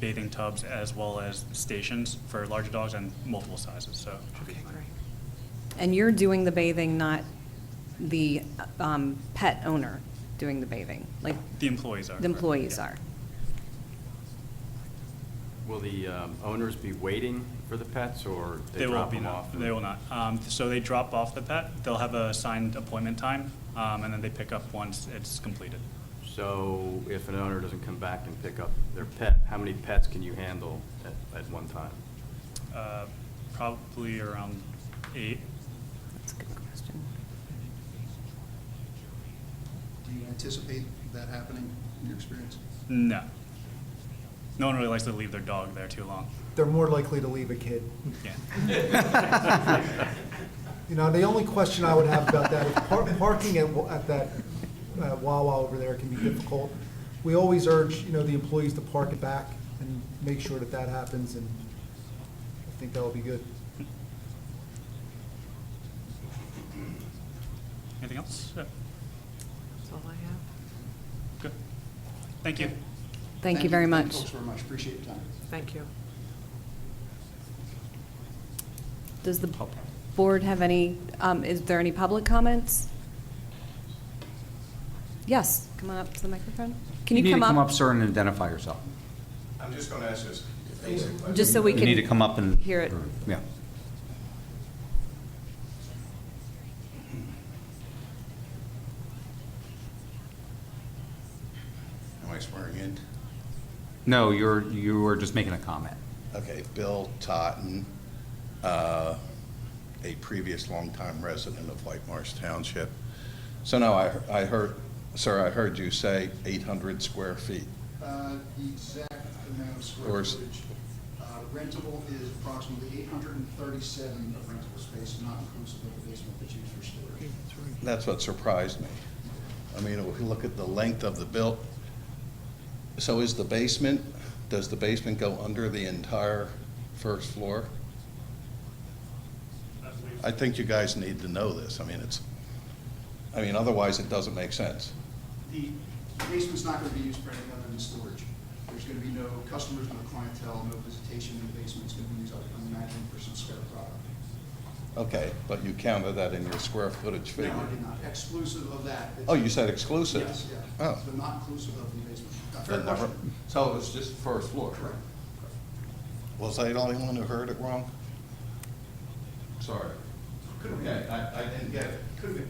bathing tubs as well as stations for larger dogs and multiple sizes, so. it should be Okay, fine. great. And you're doing the bathing, not the pet owner doing the bathing? Like, The employees are. the employees are? Will the owners be waiting for the pets, or They they will drop be them not. off? They will not. So they drop off the pet. They'll have a assigned appointment time, and then they pick up once it's completed. So if an owner doesn't come back and pick up their pet, how many pets can you handle at one time? Probably around 8. That's a good question. Do you anticipate that happening in your experience? No. No one really likes to leave their dog there too long. They're more likely to leave a kid. Yeah. The only question I would have about that is parking at that Wawa over there can be difficult. We always urge, the employees to park it back and make sure that that happens, and I think that'll be good. Anything else? Yeah. That's all I have. Good. Thank you. Thank you very much. Thank you folks very much. Appreciate your time. Thank you. Does the board have any, is there any public comments? Yes, come on up to the microphone. Can you need come to come up? up, sir, and identify yourself. I'm just going to ask this basic question. Just so we You need to can come up and hear it. Yeah. Am I swearing in? No, you were just making a comment. Okay, Bill Totten, a previous longtime resident of Whitemarsh Township. So now I heard, sir, I heard you say 800 square feet. The exact amount of square Or s- footage. Rentable is approximately 837 of rentable space, not inclusive of the basement that's used for storage. That's what surprised me. I mean, if you look at the length of the built, so does the basement go under the entire first floor? I think you guys need to know this. I mean, otherwise it doesn't make sense. The basement's not going to be used for anything other than storage. There's going to be no customers, no clientele, no visitation in the basement. It's going to be used, I'm imagining, for some spare product. Okay, but you counted that in your square footage figure? No, I did not. Exclusive of that. Oh, you said exclusive? Yes, yeah. Oh. But not inclusive of the basement. Fair Then never- question. So it was just first floor? Correct. Was I the only one who heard it wrong? Sorry. Could have Okay, been. I didn't get it. Could have been.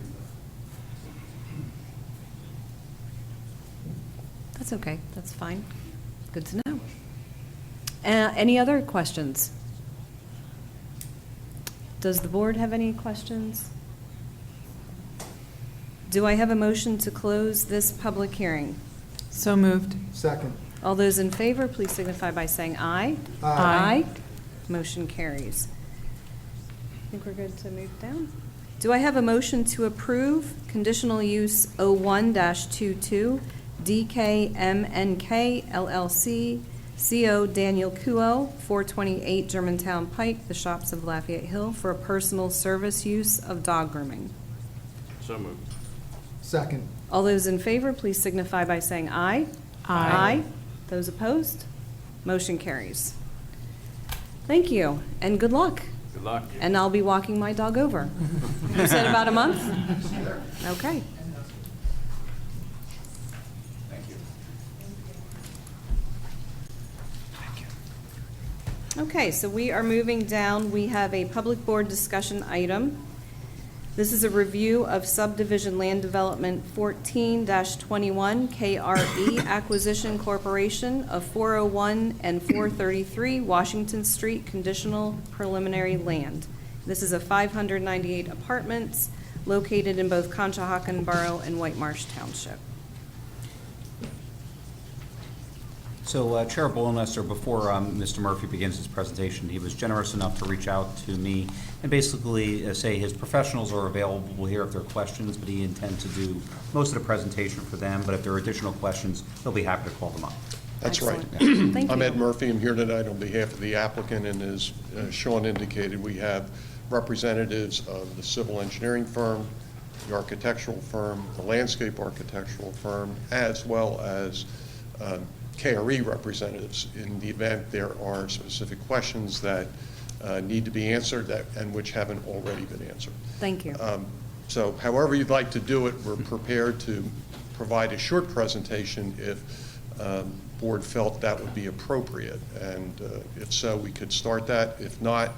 That's okay, that's fine. Good to know. Any other questions? Does the board have any questions? Do I have a motion to close this public hearing? So moved. Second. All those in favor, please signify by saying aye. Aye. Motion carries. I think we're good to move down. Do I have a motion to approve conditional use 01-22 DKMNK LLC, CO Daniel Kuo, 428 Germantown Pike, the Shops of Lafayette Hill, for a personal service use of dog grooming? So moved. Second. All those in favor, please signify by saying aye. Aye. Those opposed? Motion carries. Thank you, and good luck. Good luck. And I'll be walking my dog over. You said about a month? Okay. Thank you. Okay, so we are moving down. We have a public board discussion item. This is a review of subdivision land development 14-21 KRE Acquisition Corporation of 401 and 433 Washington Street Conditional Preliminary Land. This is a 598 apartments located in both Conshohocken Borough and Whitemarsh Township. So Chair Bullnester, before Mr. Murphy begins his presentation, he was generous enough to reach out to me and basically say his professionals are available here if there are questions, but he intends to do most of the presentation for them. But if there are additional questions, he'll be happy to call them up. That's right. Excellent. Thank I'm you. Ed Murphy. I'm here tonight on behalf of the applicant, and as Sean indicated, we have representatives of the civil engineering firm, the architectural firm, the landscape architectural firm, as well as KRE representatives in the event there are specific questions that need to be answered and which haven't already been answered. Thank you. So however you'd like to do it, we're prepared to provide a short presentation if board felt that would be appropriate. And if so, we could start that. If not,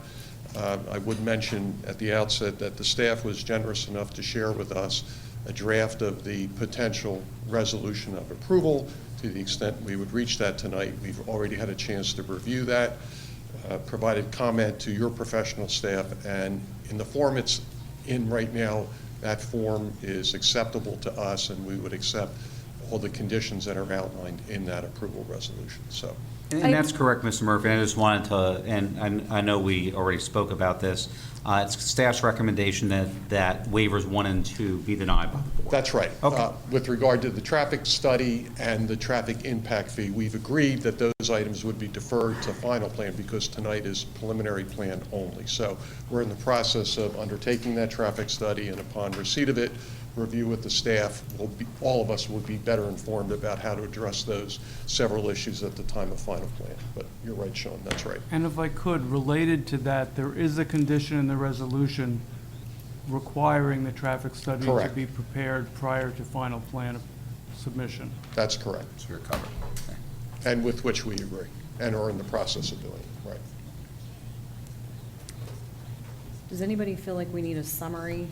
I would mention at the outset that the staff was generous enough to share with us a draft of the potential resolution of approval. To the extent we would reach that tonight, we've already had a chance to review that, provided comment to your professional staff, and in the form it's in right now, that form is acceptable to us, and we would accept all the conditions that are outlined in that approval resolution. So. And that's correct, Mr. Murphy. I just wanted to, and I know we already spoke about this, it's staff's recommendation that waivers 1 and 2 be denied by the board. That's right. Okay. With regard to the traffic study and the traffic impact fee, we've agreed that those items would be deferred to final plan because tonight is preliminary plan only. So we're in the process of undertaking that traffic study, and upon receipt of it, review with the staff, all of us will be better informed about how to address those several issues at the time of final plan. But you're right, Sean, that's right. And if I could, related to that, there is a condition in the resolution requiring the traffic study to Correct. be prepared prior to final plan submission. That's correct. So you're covered. Okay. And with which we agree and are in the process of doing, right. Does anybody feel like we need a summary?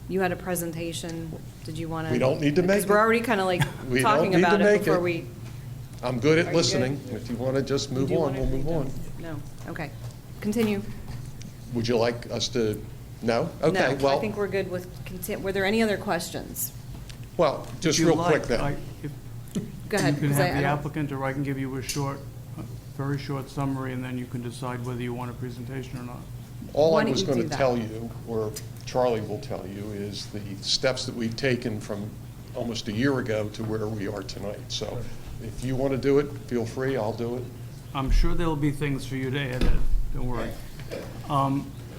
You had a presentation. Did you want to? We don't need to make Because we're it. already kind of like We don't talking need to about it make before it. we. I'm good Are at you listening. good? If you want to just move Do you on, want we'll to- move on. No. Okay. Continue. Would you like us to, no? Okay, No, I well, think we're good with, were there any other questions? well, just If you real quick like, then. Go ahead. You can 'cause I have the don't- applicant, or I can give you a short, very short summary, and then you can decide whether you want a presentation or not. All Why I don't was you going do to that? tell you, or Charlie will tell you, is the steps that we've taken from almost a year ago to where we are tonight. So if you want to do it, feel free, I'll do it. I'm sure there'll be things for you to add, Ed, don't worry.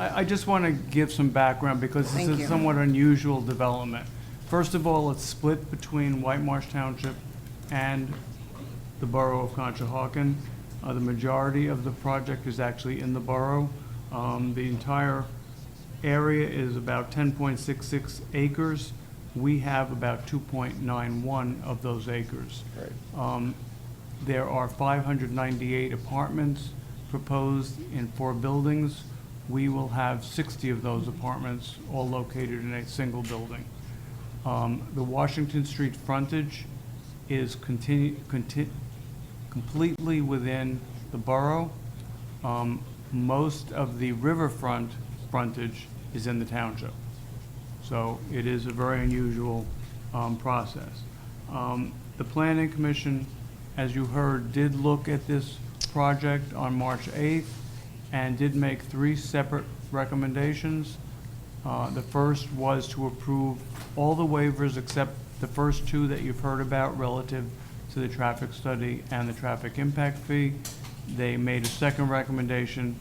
I just want to give some background because this Thank is you. a somewhat unusual development. First of all, it's split between Whitemarsh Township and the Borough of Conshohocken. The majority of the project is actually in the borough. The entire area is about 10.66 acres. We have about 2.91 of those acres. Right. There are 598 apartments proposed in 4 buildings. We will have 60 of those apartments, all located in a single building. The Washington Street frontage is completely within the borough. Most of the riverfront frontage is in the township. So it is a very unusual process. The Planning Commission, as you heard, did look at this project on March 8th and did make 3 separate recommendations. The first was to approve all the waivers except the first 2 that you've heard about relative to the traffic study and the traffic impact fee. They made a second recommendation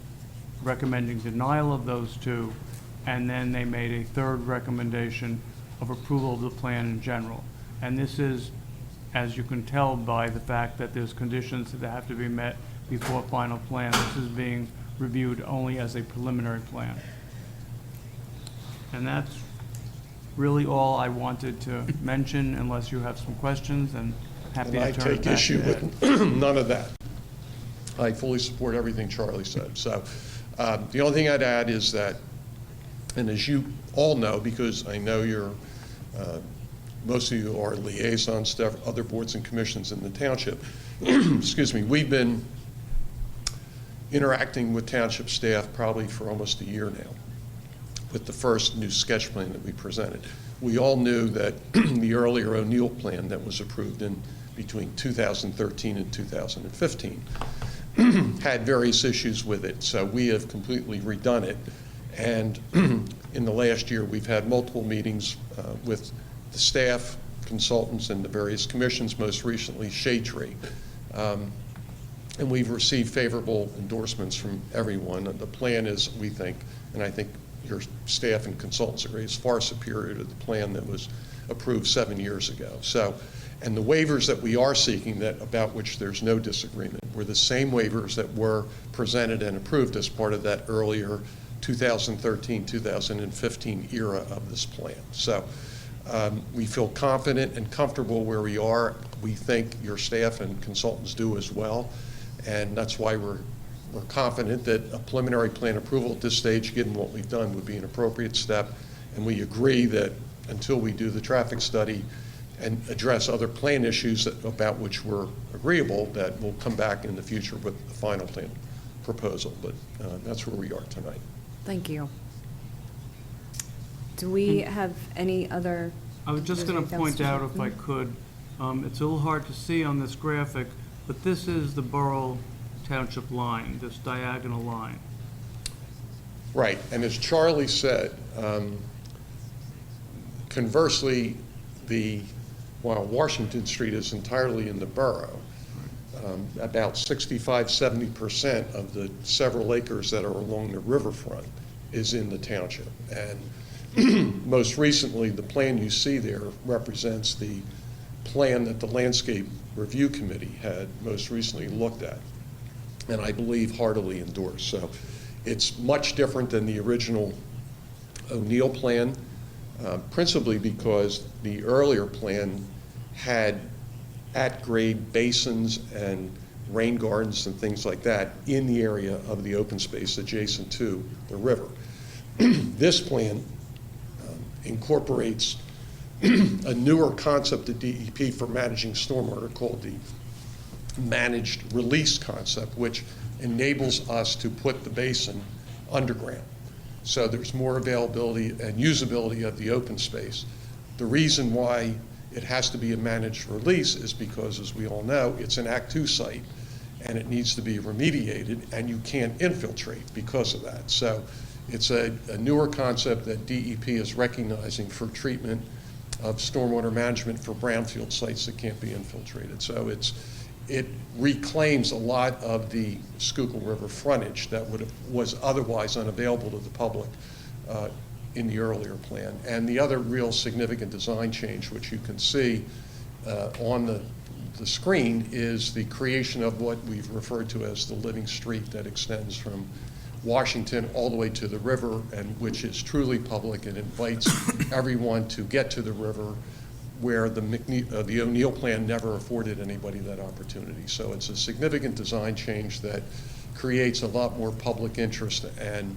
recommending denial of those 2, and then they made a third recommendation of approval of the plan in general. And this is, as you can tell by the fact that there's conditions that have to be met before final plan, this is being reviewed only as a preliminary plan. And that's really all I wanted to mention, unless you have some questions, and happy And to I turn it take back issue to Ed. with none of that. I fully support everything Charlie said. So the only thing I'd add is that And as you all know, because I know most of you are liaisons to other boards and commissions in the township, excuse me, we've been interacting with township staff probably for almost a year now with the first new sketch plan that we presented. We all knew that the earlier O'Neill plan that was approved in between 2013 and 2015 had various issues with it, so we have completely redone it. And in the last year, we've had multiple meetings with the staff, consultants, and the various commissions, most recently Shade Tree. And we've received favorable endorsements from everyone. The plan is, we think, and I think your staff and consultants agree, is far superior to the plan that was approved 7 years ago. So, and the waivers that we are seeking, that about which there's no disagreement, were the same waivers that were presented and approved as part of that earlier 2013-2015 era of this plan. So we feel confident and comfortable where we are. We think your staff and consultants do as well, and that's why we're confident that a preliminary plan approval at this stage, given what we've done, would be an appropriate step. And we agree that until we do the traffic study and address other plan issues about which we're agreeable, that we'll come back in the future with the final plan proposal. But that's where we are tonight. Thank you. Do we have any other? I was just going to point out, if I could, it's a little hard to see on this graphic, but this is the Borough Township line, this diagonal line. Right, and as Charlie said, conversely, while Washington Street is entirely in the borough, about 65–70% of the several acres that are along the riverfront is in the township. And most recently, the plan you see there represents the plan that the Landscape Review Committee had most recently looked at, and I believe heartily endorsed. So it's much different than the original O'Neill plan, principally because the earlier plan had at-grade basins and rain gardens and things like that in the area of the open space adjacent to the river. This plan incorporates a newer concept of DEP for managing stormwater called the managed release concept, which enables us to put the basin underground. So there's more availability and usability of the open space. The reason why it has to be a managed release is because, as we all know, it's an Act 2 site and it needs to be remediated, and you can't infiltrate because of that. So it's a newer concept that DEP is recognizing for treatment of stormwater management for brownfield sites that can't be infiltrated. So it reclaims a lot of the Schuylkill River frontage that was otherwise unavailable to the public in the earlier plan. And the other real significant design change, which you can see on the screen, is the creation of what we've referred to as the living street that extends from Washington all the way to the river, and which is truly public and invites everyone to get to the river, where the O'Neill plan never afforded anybody that opportunity. So it's a significant design change that creates a lot more public interest and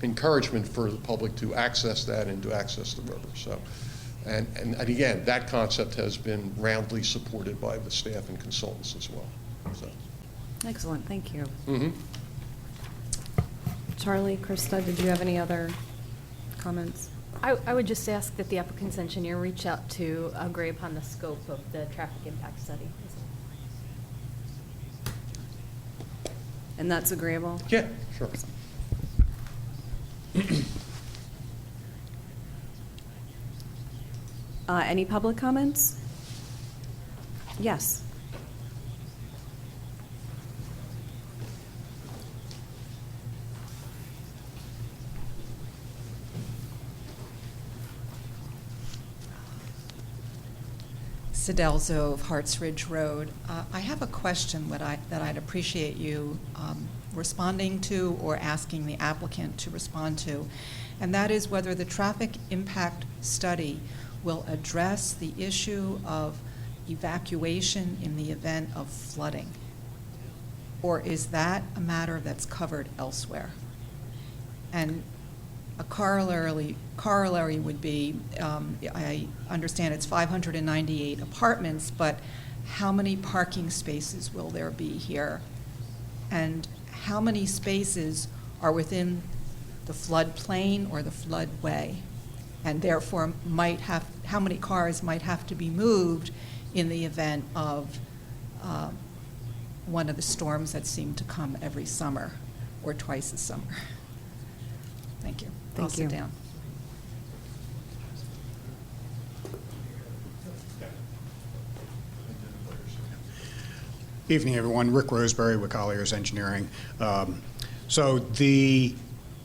encouragement for the public to access that and to access the river. So, and again, that concept has been roundly supported by the staff and consultants as well. So. Excellent, thank you. Mm-hmm. Charlie, Krista, did you have any other comments? I would just ask that the applicant's engineer reach out to agree upon the scope of the traffic impact study. And that's agreeable? Yeah, sure. Any public comments? Yes. Sidelzo of Harts Ridge Road. I have a question that I'd appreciate you responding to or asking the applicant to respond to, and that is whether the traffic impact study will address the issue of evacuation in the event of flooding, or is that a matter that's covered elsewhere? And A corollary would be, I understand it's 598 apartments, but how many parking spaces will there be here? And how many spaces are within the floodplain or the floodway? And therefore how many cars might have to be moved in the event of one of the storms that seem to come every summer or twice a summer? Thank you. I'll sit down. Evening, everyone. Rick Roseberry with Colliers Engineering. So the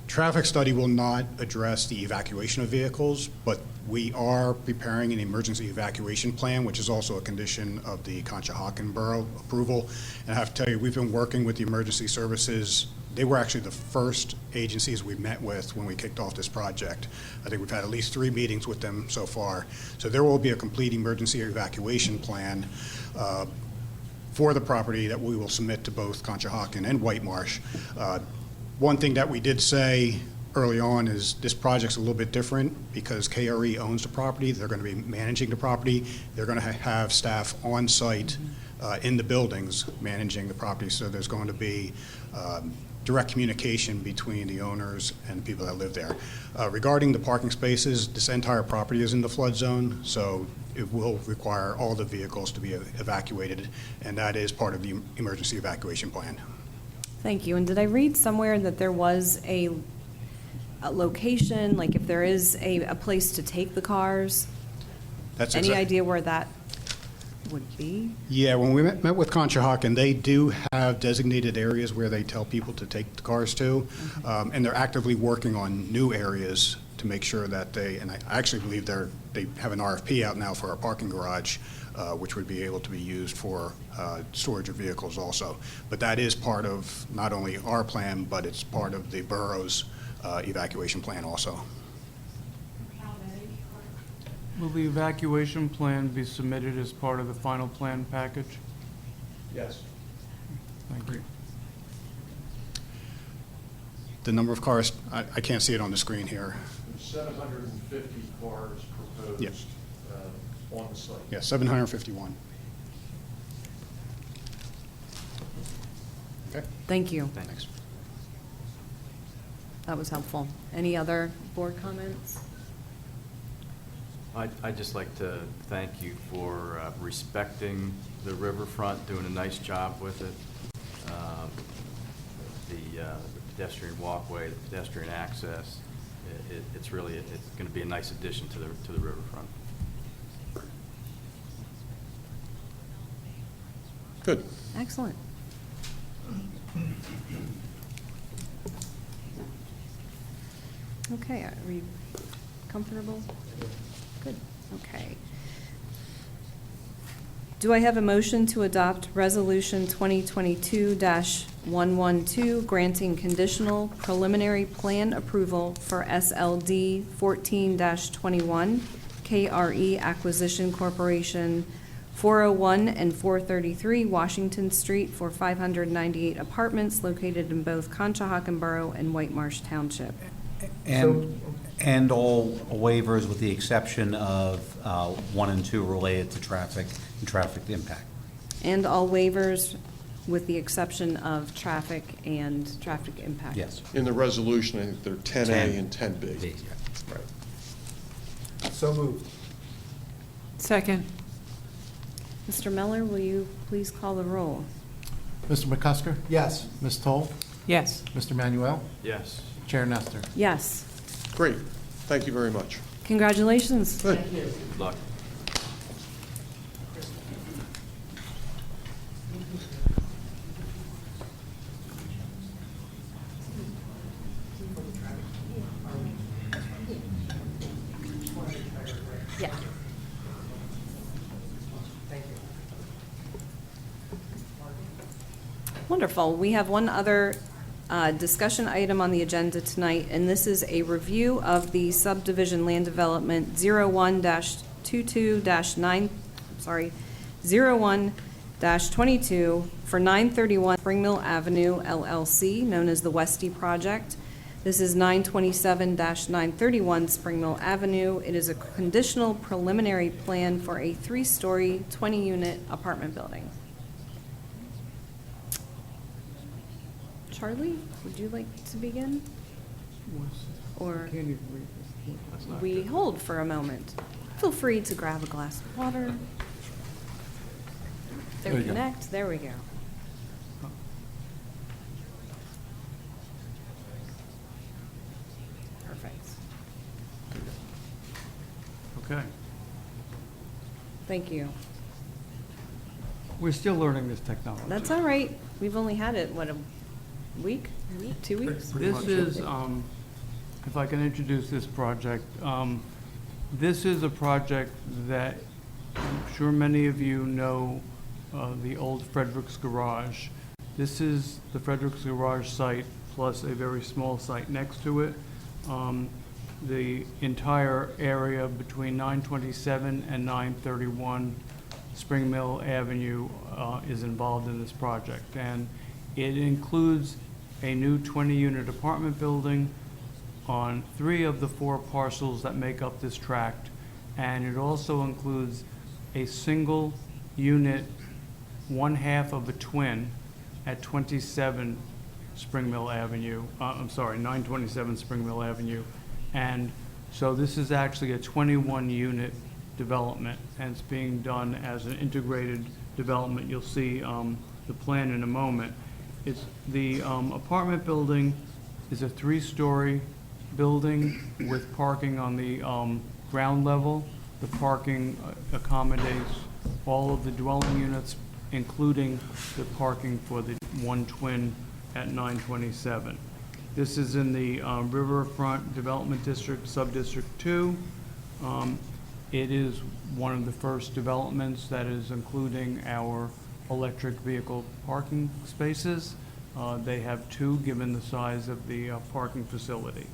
traffic study will not address the evacuation of vehicles, but we are preparing an emergency evacuation plan, which is also a condition of the Conshohocken Borough approval. And I have to tell you, we've been working with the emergency services. They were actually the first agencies we met with when we kicked off this project. I think we've had at least 3 meetings with them so far. So there will be a complete emergency evacuation plan for the property that we will submit to both Conshohocken and Whitemarsh. One thing that we did say early on is this project's a little bit different because KRE owns the property. They're going to be managing the property. They're going to have staff on site in the buildings managing the property. So there's going to be direct communication between the owners and the people that live there. Regarding the parking spaces, this entire property is in the flood zone, so it will require all the vehicles to be evacuated, and that is part of the emergency evacuation plan. Thank you. And did I read somewhere that there was a location, like if there is a place to take the cars? That's Any idea where that would be? Yeah, when we met with Conshohocken, they do have designated areas where they tell people to take the cars to, and they're actively working on new areas to make sure that and I actually believe they have an RFP out now for a parking garage, which would be able to be used for storage of vehicles also. But that is part of not only our plan, but it's part of the borough's evacuation plan also. Will the evacuation plan be submitted as part of the final plan package? Yes. Thank you. The number of cars, I can't see it on the screen here. There's 750 cars proposed Yes. On the site. Yeah, 751. Okay. Thank you. Thanks. That was helpful. Any other board comments? I'd just like to thank you for respecting the riverfront, doing a nice job with it. The pedestrian walkway, the pedestrian access, it's going to be a nice addition to the riverfront. Good. Excellent. Okay, are we comfortable? Good, okay. Do I have a motion to adopt Resolution 2022-112, granting conditional preliminary plan approval for SLD 14-21, KRE Acquisition Corporation, 401 and 433 Washington Street for 598 apartments located in both Conshohocken Borough and Whitemarsh Township? And all waivers with the exception of 1 and 2 related to traffic and traffic impact. And all waivers with the exception of traffic and traffic impact? Yes. In the resolution, I think they're 10A and 10B. B, yeah. Right. So moved. Second. Mr. Meller, will you please call the roll? Mr. McCusker? Yes. Ms. Toll? Yes. Mr. Manuel? Yes. Chair Nestor? Yes. Great. Thank you very much. Congratulations. Good. Good luck. Yeah. Wonderful. We have one other discussion item on the agenda tonight, and this is a review of the subdivision land development 01-22-9, sorry, 01-22 for 931 Spring Mill Avenue LLC, known as the Westy Project. This is 927-931 Spring Mill Avenue. It is a conditional preliminary plan for a 3-story, 20-unit apartment building. Charlie, would you like to begin? Or we hold for a moment? Feel free to grab a glass of water. There you go. Connect. There we go. Perfect. Okay. Thank you. We're still learning this technology. That's all right. We've only had it, what, a week? 2 weeks? This is, if I can introduce this project, this is a project that I'm sure many of you know, the old Frederick's Garage. This is the Frederick's Garage site plus a very small site next to it. The entire area between 927 and 931 Spring Mill Avenue is involved in this project. And it includes a new 20-unit apartment building on 3 of the 4 parcels that make up this tract. And it also includes a single unit, 1/2 of a twin at 27 Spring Mill Avenue. 927 Spring Mill Avenue. And so this is actually a 21-unit development, and it's being done as an integrated development. You'll see the plan in a moment. It's the apartment building is a 3-story building with parking on the ground level. The parking accommodates all of the dwelling units, including the parking for the 1 twin at 927. This is in the Riverfront Development District, Subdistrict 2. It is one of the first developments that is including our electric vehicle parking spaces. They have 2, given the size of the parking facility.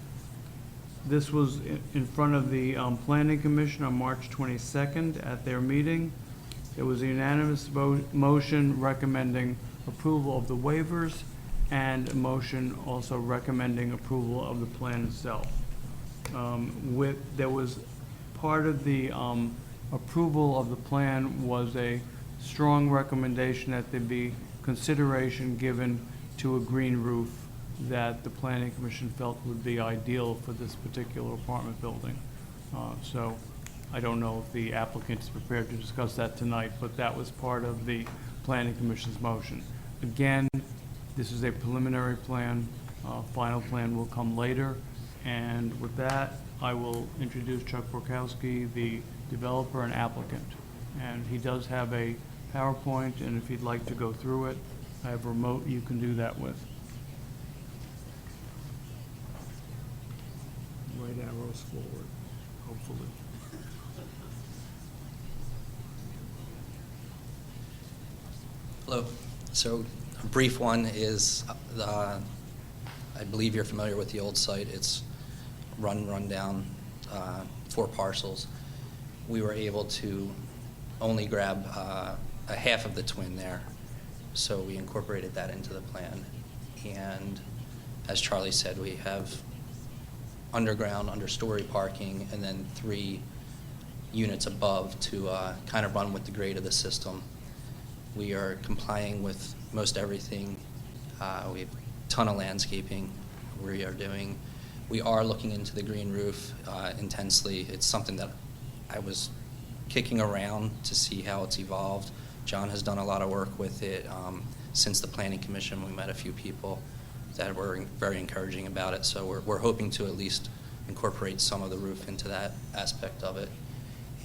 This was in front of the Planning Commission on March 22nd at their meeting. There was a unanimous motion recommending approval of the waivers and a motion also recommending approval of the plan itself. There was part of the approval of the plan was a strong recommendation that there be consideration given to a green roof that the Planning Commission felt would be ideal for this particular apartment building. So I don't know if the applicant is prepared to discuss that tonight, but that was part of the Planning Commission's motion. Again, this is a preliminary plan. Final plan will come later. And with that, I will introduce Chuck Borkowski, the developer and applicant. And he does have a PowerPoint, and if he'd like to go through it, I have a remote you can do that with. Right arrows forward, hopefully. Hello. So a brief one is, I believe you're familiar with the old site. It's run down, 4 parcels. We were able to only grab a 1/2 of the twin there, so we incorporated that into the plan. And as Charlie said, we have underground, understory parking, and then 3 units above to kind of run with the grade of the system. We are complying with most everything. We have a ton of landscaping we are doing. We are looking into the green roof intensely. It's something that I was kicking around to see how it's evolved. John has done a lot of work with it. Since the Planning Commission, we met a few people that were very encouraging about it. So we're hoping to at least incorporate some of the roof into that aspect of it.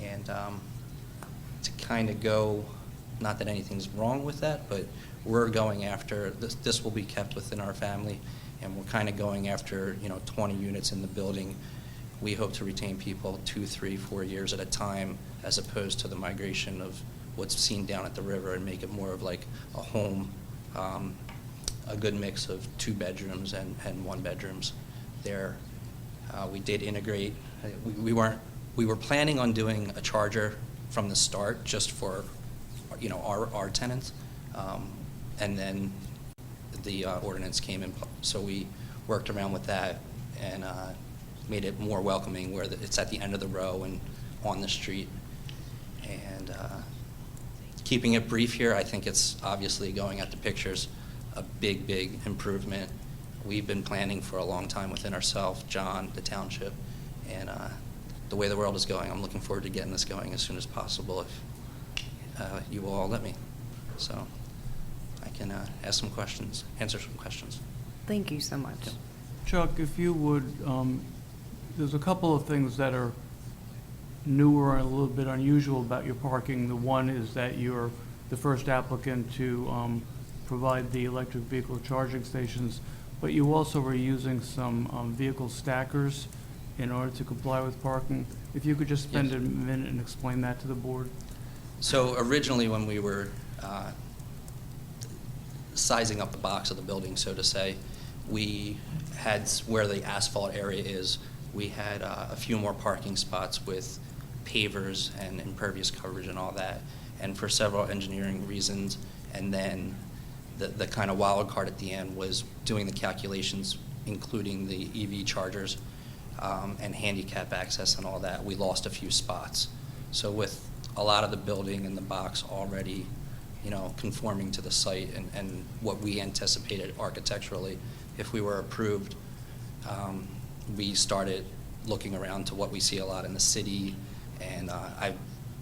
And to kind of go, not that anything's wrong with that, but we're going after, this will be kept within our family, and we're kind of going after, 20 units in the building. We hope to retain people 2, 3, 4 years at a time, as opposed to the migration of what's seen down at the river, and make it more of like a home, a good mix of 2 bedrooms and 1 bedrooms there. We did integrate, we were planning on doing a charger from the start just for, our tenants, and then the ordinance came in, so we worked around with that. and made it more welcoming where it's at the end of the row and on the street. And keeping it brief here, I think it's obviously, going at the pictures, a big, big improvement. We've been planning for a long time within ourselves, John, the township, and the way the world is going, I'm looking forward to getting this going as soon as possible if you will all let me. So I can ask some questions, answer some questions. Thank you so much. Chuck, if you would, there's a couple of things that are newer and a little bit unusual about your parking. The one is that you're the first applicant to provide the electric vehicle charging stations, but you also were using some vehicle stackers in order to comply with parking. If you could just spend a minute and explain that to the board. So originally, when we were sizing up the box of the building, so to say, we had, where the asphalt area is, we had a few more parking spots with pavers and impervious coverage and all that. And for several engineering reasons, and then the kind of wild card at the end was doing the calculations, including the EV chargers and handicap access and all that, we lost a few spots. So with a lot of the building and the box already, conforming to the site and what we anticipated architecturally, if we were approved, we started looking around to what we see a lot in the city, and I've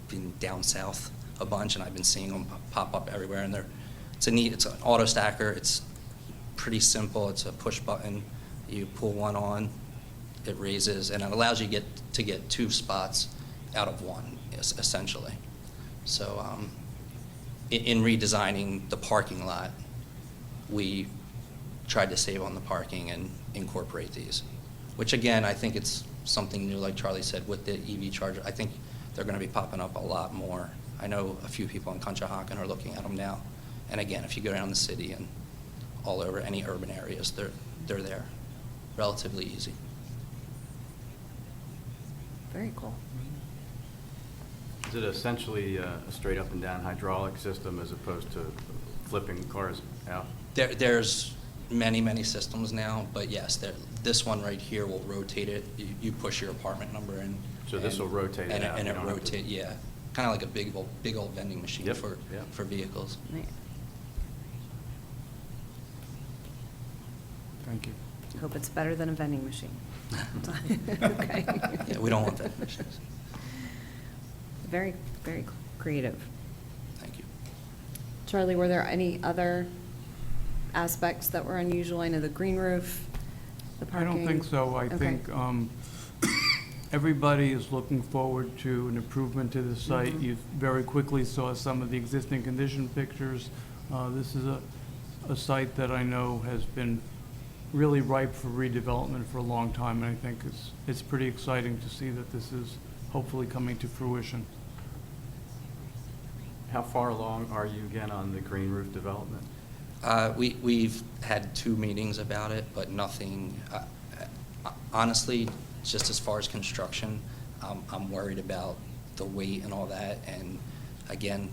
been down south a bunch, and I've been seeing them pop up everywhere, and it's an auto stacker. It's pretty simple. It's a push button. You pull one on, it raises, and it allows you to get two spots out of one, essentially. So in redesigning the parking lot, we tried to save on the parking and incorporate these, which again, I think it's something new, like Charlie said, with the EV charger. I think they're going to be popping up a lot more. I know a few people in Conshohocken are looking at them now. And again, if you go around the city and all over any urban areas, they're there. Relatively easy. Very cool. Is it essentially a straight up and down hydraulic system as opposed to flipping cars out? There's many systems now, but yes, this one right here will rotate it. You push your apartment number in. So this will rotate it out? And it rotates, yeah. Kind of like a big old vending machine for vehicles. Right. Thank you. Hope it's better than a vending machine. Okay. Yeah, we don't want vending machines. Very, very creative. Thank you. Charlie, were there any other aspects that were unusual? I know the green roof, the I parking. don't think so. I Okay. think everybody is looking forward to an improvement to the site. Mhm. You very quickly saw some of the existing condition pictures. This is a site that I know has been really ripe for redevelopment for a long time, and I think it's pretty exciting to see that this is hopefully coming to fruition. How far along are you again on the green roof development? We've had 2 meetings about it, but nothing, honestly, just as far as construction, I'm worried about the weight and all that. And again,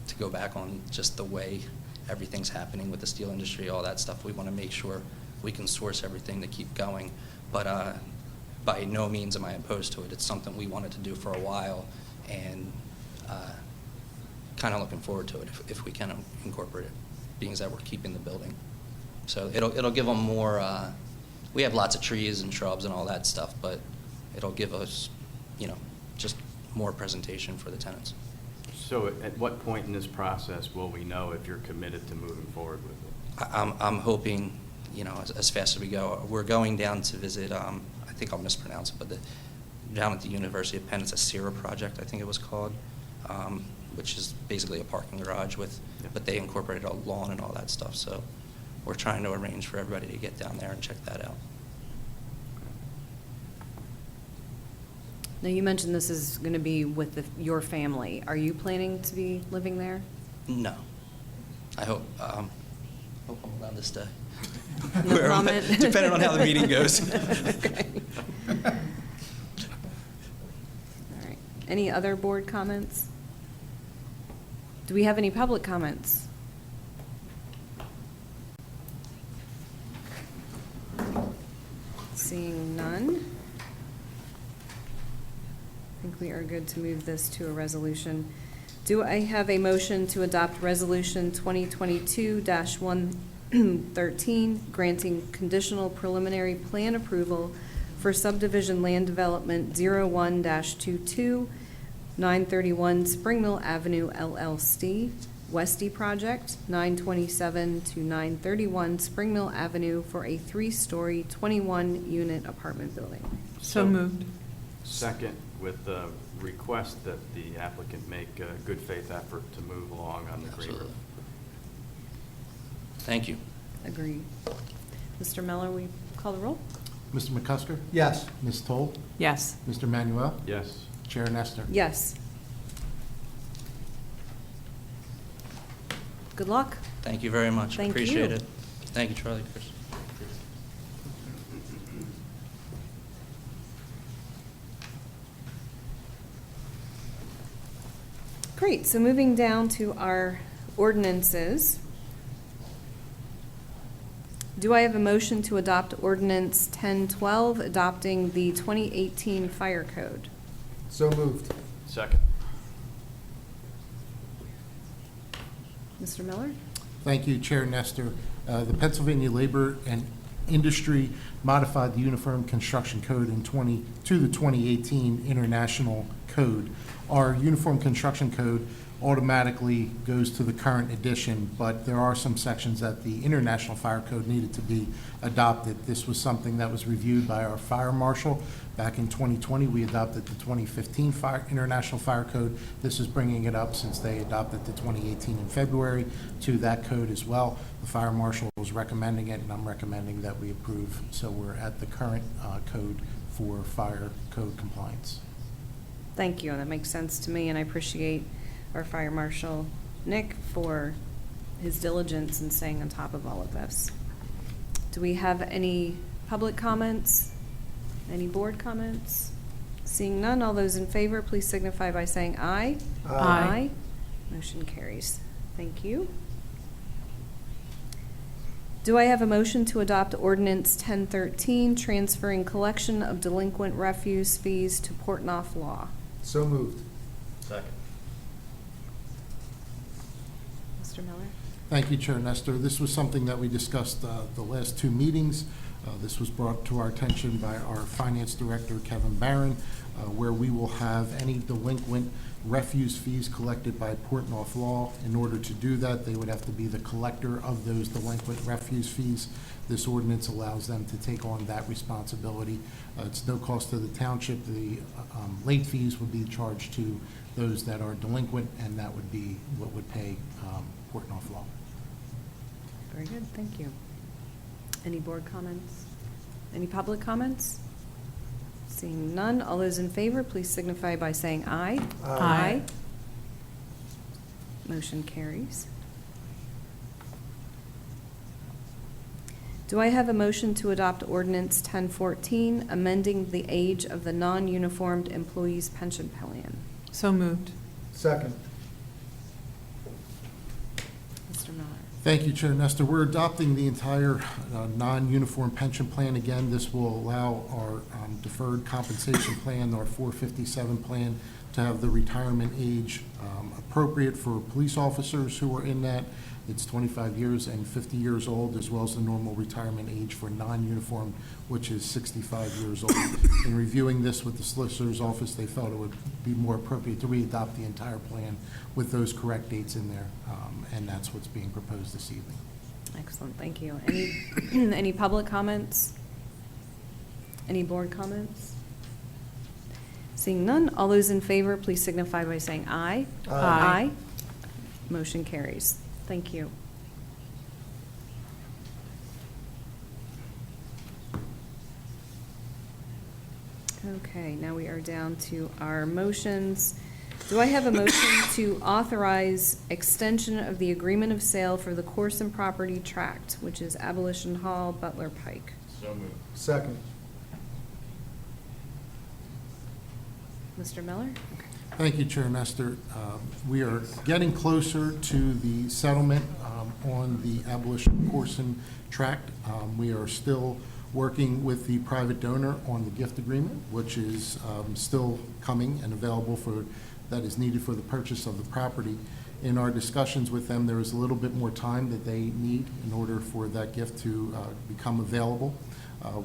to go back on just the way everything's happening with the steel industry, all that stuff, we want to make sure we can source everything to keep going. But by no means am I opposed to it. It's something we wanted to do for a while, and kind of looking forward to it if we can incorporate it, being that we're keeping the building. So it'll give them more. We have lots of trees and shrubs and all that stuff, but it'll give us, just more presentation for the tenants. So at what point in this process will we know if you're committed to moving forward with it? I'm hoping, as fast as we go. We're going down to visit, I think I'll mispronounce it, but down at the University of Penn, it's a CIRA project, I think it was called, which is basically a parking garage but they incorporated a lawn and all that stuff. So we're trying to arrange for everybody to get down there and check that out. Now, you mentioned this is going to be with your family. Are you planning to be living there? No. I hope I'm allowed to stay. No comment? Depending on how the meeting goes. Okay. All right. Any other board comments? Do we have any public comments? Seeing none, I think we are good to move this to a resolution. Do I have a motion to adopt Resolution 2022-113, granting conditional preliminary plan approval for subdivision land development 01-22, 931 Spring Mill Avenue LLC, Westy Project, 927 to 931 Spring Mill Avenue for a 3-story, 21-unit apartment building? So moved. Second, with the request that the applicant make a good faith effort to move along on the Green River. Absolutely. Thank you. Agreed. Mr. Miller, we call the roll? Mr. McCusker? Yes. Ms. Toll? Yes. Mr. Manuel? Yes. Chair Nestor? Yes. Good luck. Thank you very much. Thank Appreciate you. it. Thank you, Charlie. Chris. Great, so moving down to our ordinances. Do I have a motion to adopt Ordinance 1012, adopting the 2018 Fire Code? So moved. Second. Mr. Miller? Thank you, Chair Nestor. The Pennsylvania Labor and Industry modified the Uniform Construction Code to the 2018 International Code. Our Uniform Construction Code automatically goes to the current edition, but there are some sections that the International Fire Code needed to be adopted. This was something that was reviewed by our fire marshal. Back in 2020, we adopted the 2015 International Fire Code. This is bringing it up, since they adopted the 2018 in February, to that code as well. The fire marshal was recommending it, and I'm recommending that we approve. So we're at the current code for fire code compliance. Thank you, that makes sense to me, and I appreciate our Fire Marshal, Nick, for his diligence in staying on top of all of this. Do we have any public comments? Any board comments? Seeing none, all those in favor, please signify by saying aye. Aye. Motion carries. Thank you. Do I have a motion to adopt Ordinance 1013, transferring collection of delinquent refuse fees to Portnoy Law? So moved. Second. Mr. Miller? Thank you, Chair Nestor. This was something that we discussed the last two meetings. This was brought to our attention by our Finance Director, Kevin Barron, where we will have any delinquent refuse fees collected by Portnoy Law. In order to do that, they would have to be the collector of those delinquent refuse fees. This ordinance allows them to take on that responsibility. It's no cost to the township. The late fees would be charged to those that are delinquent, and that would be what would pay Portnoy Law. Very good, thank you. Any board comments? Any public comments? Seeing none, all those in favor, please signify by saying aye. Aye. Motion carries. Do I have a motion to adopt Ordinance 1014, amending the age of the non-uniformed employees pension plan? So moved. Second. Mr. Miller? Thank you, Chair Nestor. We're adopting the entire non-uniform pension plan. Again, this will allow our deferred compensation plan, our 457 plan, to have the retirement age appropriate for police officers who are in that. It's 25 years and 50 years old, as well as the normal retirement age for non-uniform, which is 65 years old. In reviewing this with the Solicitor's Office, they felt it would be more appropriate to re-adopt the entire plan with those correct dates in there, and that's what's being proposed this evening. Excellent, thank you. Any public comments? Any board comments? Seeing none, all those in favor, please signify by saying aye. Aye. Motion carries. Thank you. Okay, now we are down to our motions. Do I have a motion to authorize extension of the agreement of sale for the Corson property Tract, which is Abolition Hall, Butler Pike? So moved. Second. Mr. Miller? Thank you, Chair Nestor. We are getting closer to the settlement on the Abolition Corson Tract. We are still working with the private donor on the gift agreement, which is still coming and available that is needed for the purchase of the property. In our discussions with them, there is a little bit more time that they need in order for that gift to become available.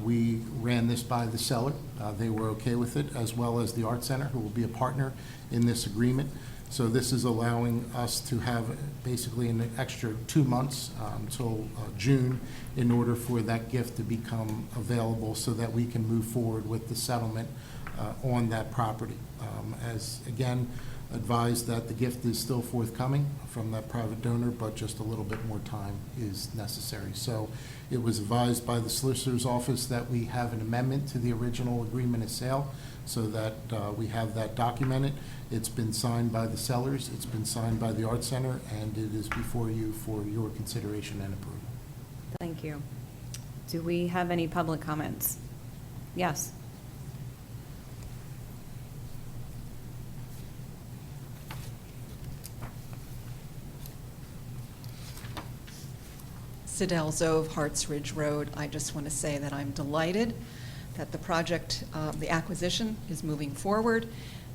We ran this by the seller. They were okay with it, as well as the Art Center, who will be a partner in this agreement. So this is allowing us to have basically an extra 2 months until June in order for that gift to become available so that we can move forward with the settlement on that property. As again, advised that the gift is still forthcoming from that private donor, but just a little bit more time is necessary. So it was advised by the solicitor's office that we have an amendment to the original agreement of sale so that we have that documented. It's been signed by the sellers, it's been signed by the Art Center, and it is before you for your consideration and approval. Thank you. Do we have any public comments? Yes. Sidell Zove, Harts Ridge Road. I just want to say that I'm delighted that the project, the acquisition is moving forward,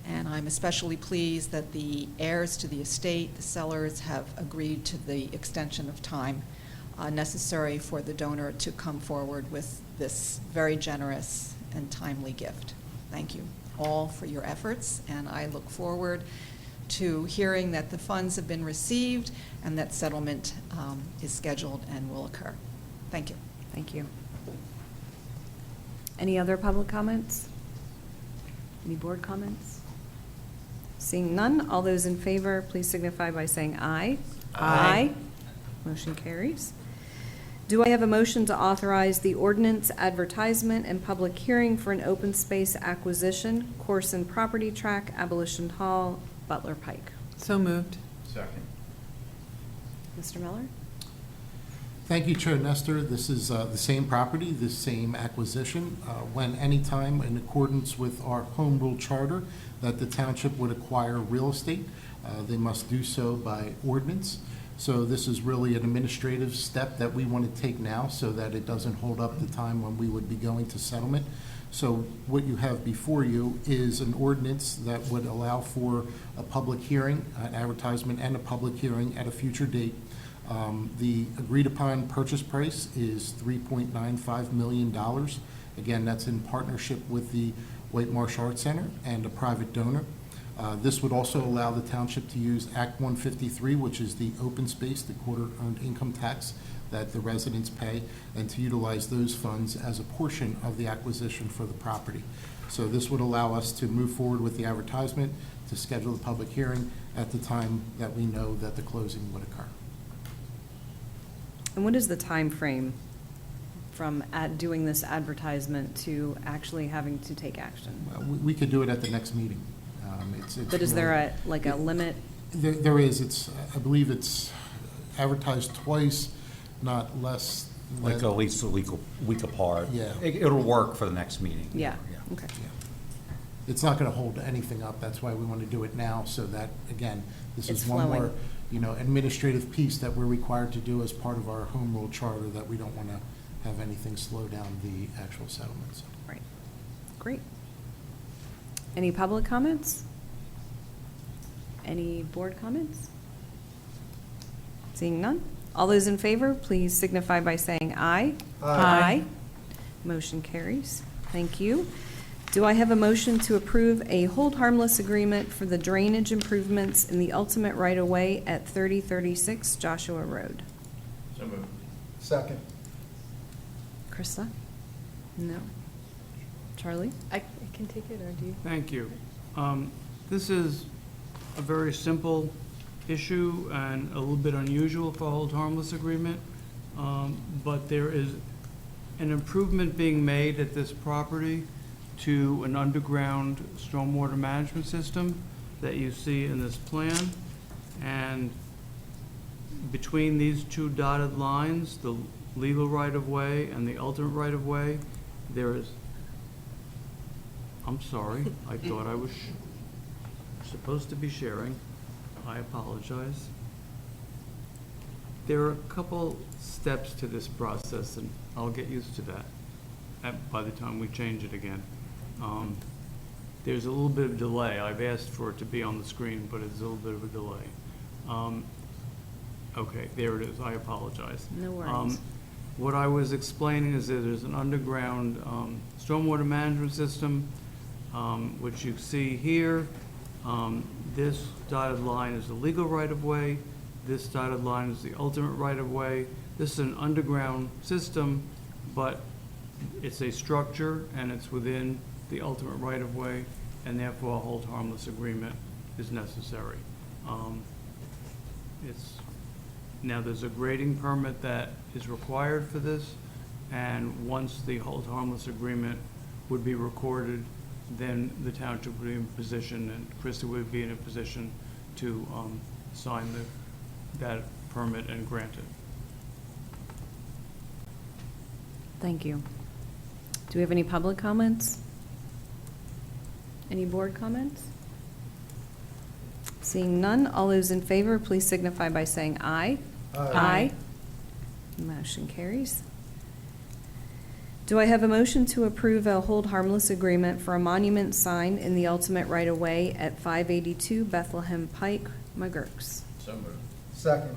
and I'm especially pleased that the heirs to the estate, the sellers, have agreed to the extension of time necessary for the donor to come forward with this very generous and timely gift. Thank you all for your efforts, and I look forward to hearing that the funds have been received and that settlement is scheduled and will occur. Thank you. Thank you. Any other public comments? Any board comments? Seeing none, all those in favor, please signify by saying aye. Aye. Motion carries. Do I have a motion to authorize the ordinance advertisement and public hearing for an open space acquisition, Corson property tract, Abolition Hall, Butler Pike? So moved. Second. Mr. Miller? Thank you, Chair Nestor. This is the same property, the same acquisition. When any time in accordance with our home rule charter that the township would acquire real estate, they must do so by ordinance. So this is really an administrative step that we want to take now so that it doesn't hold up the time when we would be going to settlement. So what you have before you is an ordinance that would allow for a public hearing, an advertisement and a public hearing at a future date. The agreed upon purchase price is $3.95 million. Again, that's in partnership with the Whitemarsh Art Center and a private donor. This would also allow the township to use Act 153, which is the open space, the quarter earned income tax that the residents pay, and to utilize those funds as a portion of the acquisition for the property. So this would allow us to move forward with the advertisement, to schedule the public hearing at the time that we know that the closing would occur. And what is the time frame from doing this advertisement to actually having to take action? We could do it at the next meeting. But is there a limit? There is. I believe it's advertised twice, not less than. Like at least a week apart. Yeah. It'll work for the next meeting. Yeah, okay. Yeah. It's not going to hold anything up. That's why we want to do it now, so that, again, this It's is one more, flowing. administrative piece that we're required to do as part of our home rule charter, that we don't want to have anything slow down the actual settlements. Right. Great. Any public comments? Any board comments? Seeing none? All those in favor, please signify by saying aye. Aye. Motion carries. Thank you. Do I have a motion to approve a hold harmless agreement for the drainage improvements in the ultimate right-of-way at 3036 Joshua Road? So moved. Second. Krista? No. Charlie? I can take it, or do you? Thank you. This is a very simple issue and a little bit unusual for a hold harmless agreement, but there is an improvement being made at this property to an underground stormwater management system that you see in this plan. And between these two dotted lines, the legal right-of-way and the ultimate right-of-way, there is, I'm sorry, I thought I was supposed to be sharing. I apologize. There are a couple steps to this process, and I'll get used to that. by the time we change it again. There's a little bit of delay. I've asked for it to be on the screen, but it's a little bit of a delay. Okay, there it is. I apologize. No worries. What I was explaining is that there's an underground stormwater management system, which you see here. This dotted line is the legal right-of-way. This dotted line is the ultimate right-of-way. This is an underground system, but it's a structure and it's within the ultimate right-of-way, and therefore a hold harmless agreement is necessary. Now there's a grading permit that is required for this, and once the hold harmless agreement would be recorded, then the township would be in position, and Krista would be in a position to sign that permit and grant it. Thank you. Do we have any public comments? Any board comments? Seeing none, all those in favor, please signify by saying aye. Aye. Motion carries. Do I have a motion to approve a hold harmless agreement for a monument sign in the ultimate right-of-way at 582 Bethlehem Pike, McGurk's? So moved. Second.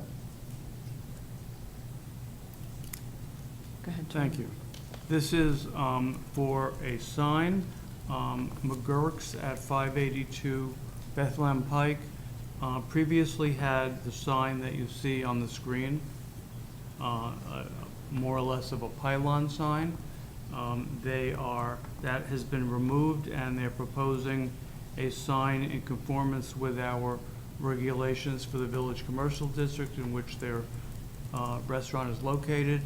Go ahead, John. Thank you. This is for a sign, McGurk's at 582 Bethlehem Pike. Previously had the sign that you see on the screen, more or less of a pylon sign. That has been removed, and they're proposing a sign in conformance with our regulations for the Village Commercial District in which their restaurant is located.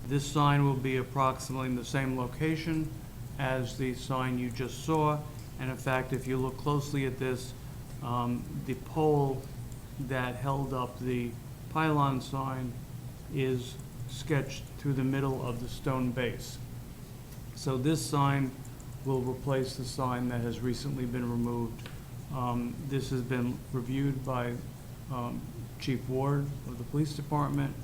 This sign will be approximately in the same location as the sign you just saw, and in fact, if you look closely at this, the pole that held up the pylon sign is sketched through the middle of the stone base. So this sign will replace the sign that has recently been removed. This has been reviewed by Chief Ward of the Police Department,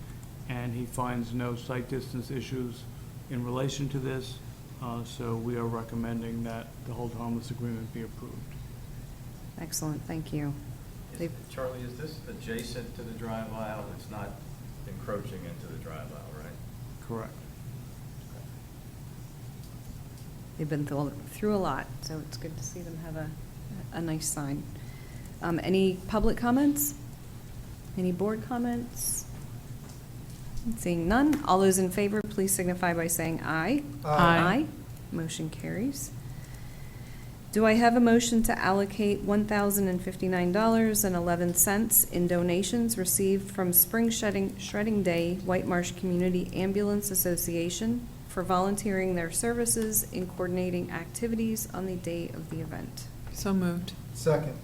and he finds no sight distance issues in relation to this. So we are recommending that the hold harmless agreement be approved. Excellent, thank you. Charlie, is this adjacent to the drive aisle? It's not encroaching into the drive aisle, right? Correct. They've been through a lot, so it's good to see them have a nice sign. Any public comments? Any board comments? Seeing none, all those in favor, please signify by saying aye. Aye. Motion carries. Do I have a motion to allocate $1,059.11 in donations received from Spring Shredding Day Whitemarsh Community Ambulance Association for volunteering their services in coordinating activities on the day of the event? So moved. Second.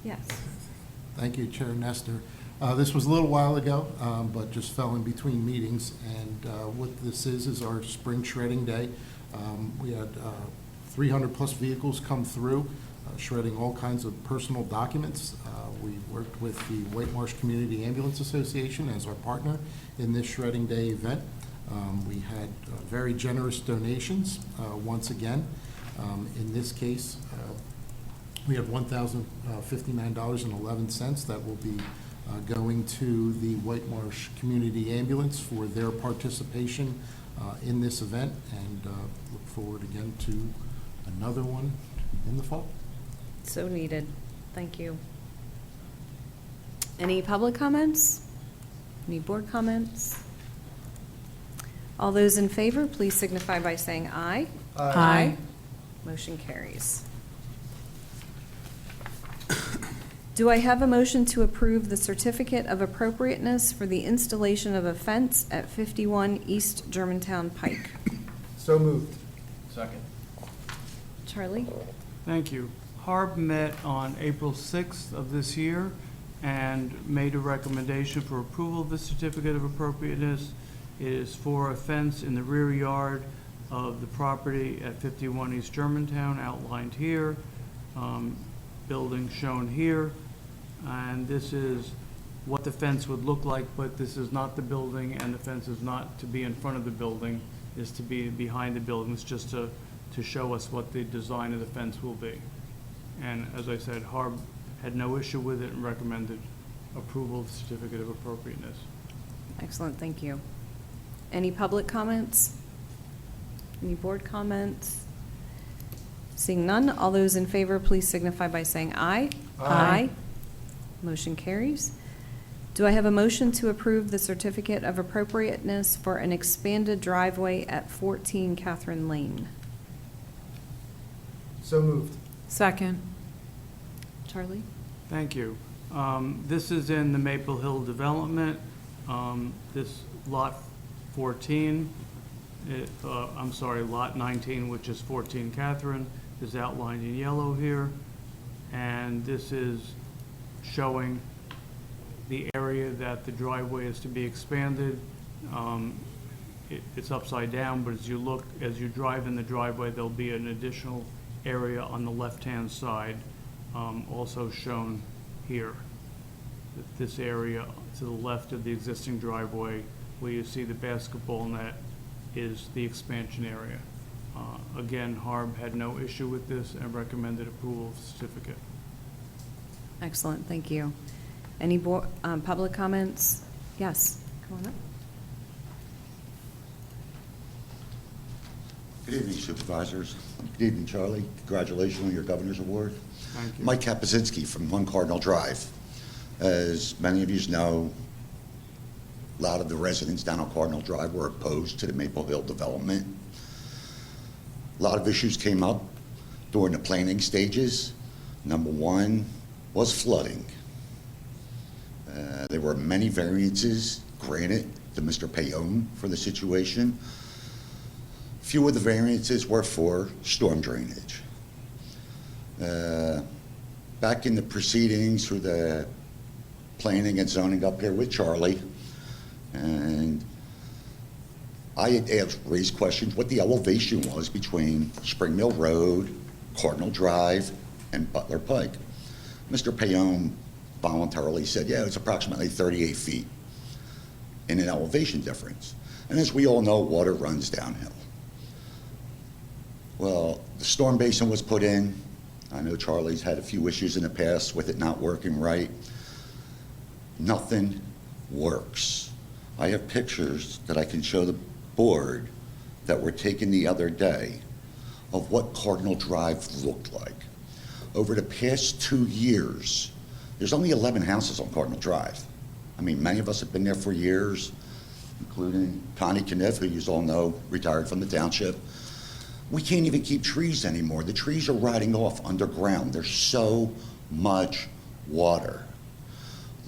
Yes. Thank you, Chair Nestor. This was a little while ago, but just fell in between meetings. And what this is our Spring Shredding Day. We had 300-plus vehicles come through, shredding all kinds of personal documents. We worked with the Whitemarsh Community Ambulance Association as our partner in this Shredding Day event. We had very generous donations once again. In this case, we have $1,059.11 that will be going to the Whitemarsh Community Ambulance for their participation in this event, and look forward again to another one in the fall. So needed. Thank you. Any public comments? Any board comments? All those in favor, please signify by saying aye. Aye. Motion carries. Do I have a motion to approve the certificate of appropriateness for the installation of a fence at 51 East Germantown Pike? So moved. Second. Charlie? Thank you. Harb met on April 6th of this year and made a recommendation for approval of the certificate of appropriateness. It is for a fence in the rear yard of the property at 51 East Germantown, outlined here, building shown here, and this is what the fence would look like, but this is not the building, and the fence is not to be in front of the building, is to be behind the building. It's just to show us what the design of the fence will be. And as I said, Harb had no issue with it and recommended approval of the certificate of appropriateness. Excellent, thank you. Any public comments? Any board comments? Seeing none, all those in favor, please signify by saying aye. Aye. Motion carries. Do I have a motion to approve the certificate of appropriateness for an expanded driveway at 14 Catherine Lane? So moved. Second. Charlie? Thank you. This is in the Maple Hill development. This lot 14, lot 19, which is 14 Catherine, is outlined in yellow here. And this is showing the area that the driveway is to be expanded. It's upside down, but as you drive in the driveway, there'll be an additional area on the left-hand side, also shown here. This area to the left of the existing driveway, where you see the basketball net, is the expansion area. Again, Harb had no issue with this and recommended approval of the certificate. Excellent, thank you. Any public comments? Yes, come on up. Good evening, Supervisors. Good evening, Charlie. Congratulations on your Governor's Award. Thank you. Mike Kapuzinski from 1 Cardinal Drive. As many of you know, a lot of the residents down on Cardinal Drive were opposed to the Maple Hill development. A lot of issues came up during the planning stages. Number one was flooding. There were many variances granted to Mr. Payone for the situation. Few of the variances were for storm drainage. Back in the proceedings through the planning and zoning up here with Charlie, and I had raised questions what the elevation was between Spring Mill Road, Cardinal Drive, and Butler Pike. Mr. Payone voluntarily said, yeah, it's approximately 38 feet in an elevation difference. And as we all know, water runs downhill. Well, the storm basin was put in. I know Charlie's had a few issues in the past with it not working right. Nothing works. I have pictures that I can show the board that were taken the other day of what Cardinal Drive looked like. Over the past 2 years, there's only 11 houses on Cardinal Drive. I mean, many of us have been there for years, including Connie Kniff, who you all know, retired from the township. We can't even keep trees anymore. The trees are rotting off underground. There's so much water.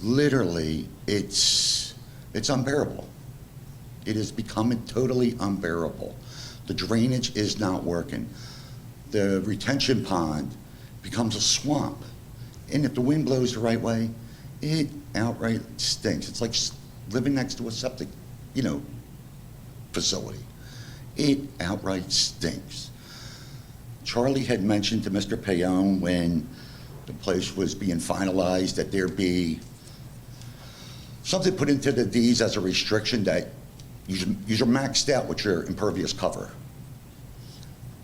Literally, it's unbearable. It is becoming totally unbearable. The drainage is not working. The retention pond becomes a swamp. And if the wind blows the right way, it outright stinks. It's like living next to a septic, facility. It outright stinks. Charlie had mentioned to Mr. Payone when the place was being finalized that there be something put into the deeds as a restriction that you're maxed out with your impervious cover.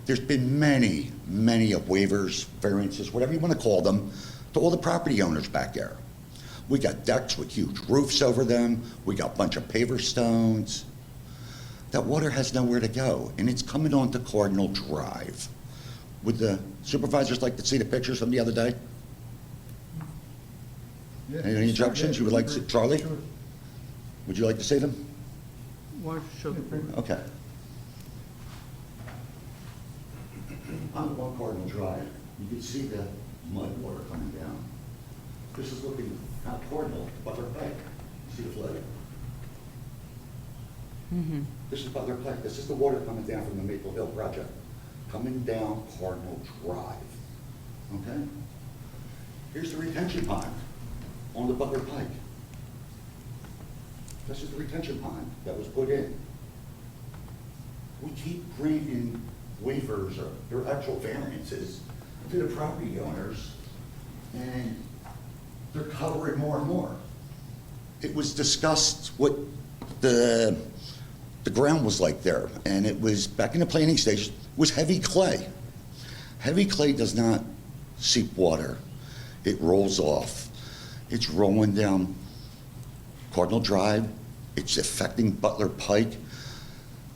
There's been many of waivers, variances, whatever you want to call them, to all the property owners back there. We got decks with huge roofs over them. We got a bunch of paver stones. That water has nowhere to go, and it's coming onto Cardinal Drive. Would the supervisors like to see the pictures from the other day? Yeah, Any instructions you would like to see? Charlie? Sure. Would you like to see them? Why don't you show the board? Okay. On 1 Cardinal Drive, you can see the mud water coming down. This is looking not Cardinal, Butler Pike. You see the flood? Mm-hmm. This is Butler Pike. This is the water coming down from the Maple Hill project, coming down Cardinal Drive. Okay? Here's the retention pond on the Butler Pike. This is the retention pond that was put in. We keep granting waivers or their actual variances to the property owners, and they're covering more and more. it was discussed what the ground was like there, and it was, back in the planning stage, it was heavy clay. Heavy clay does not seep water. It rolls off. It's rolling down Cardinal Drive. It's affecting Butler Pike.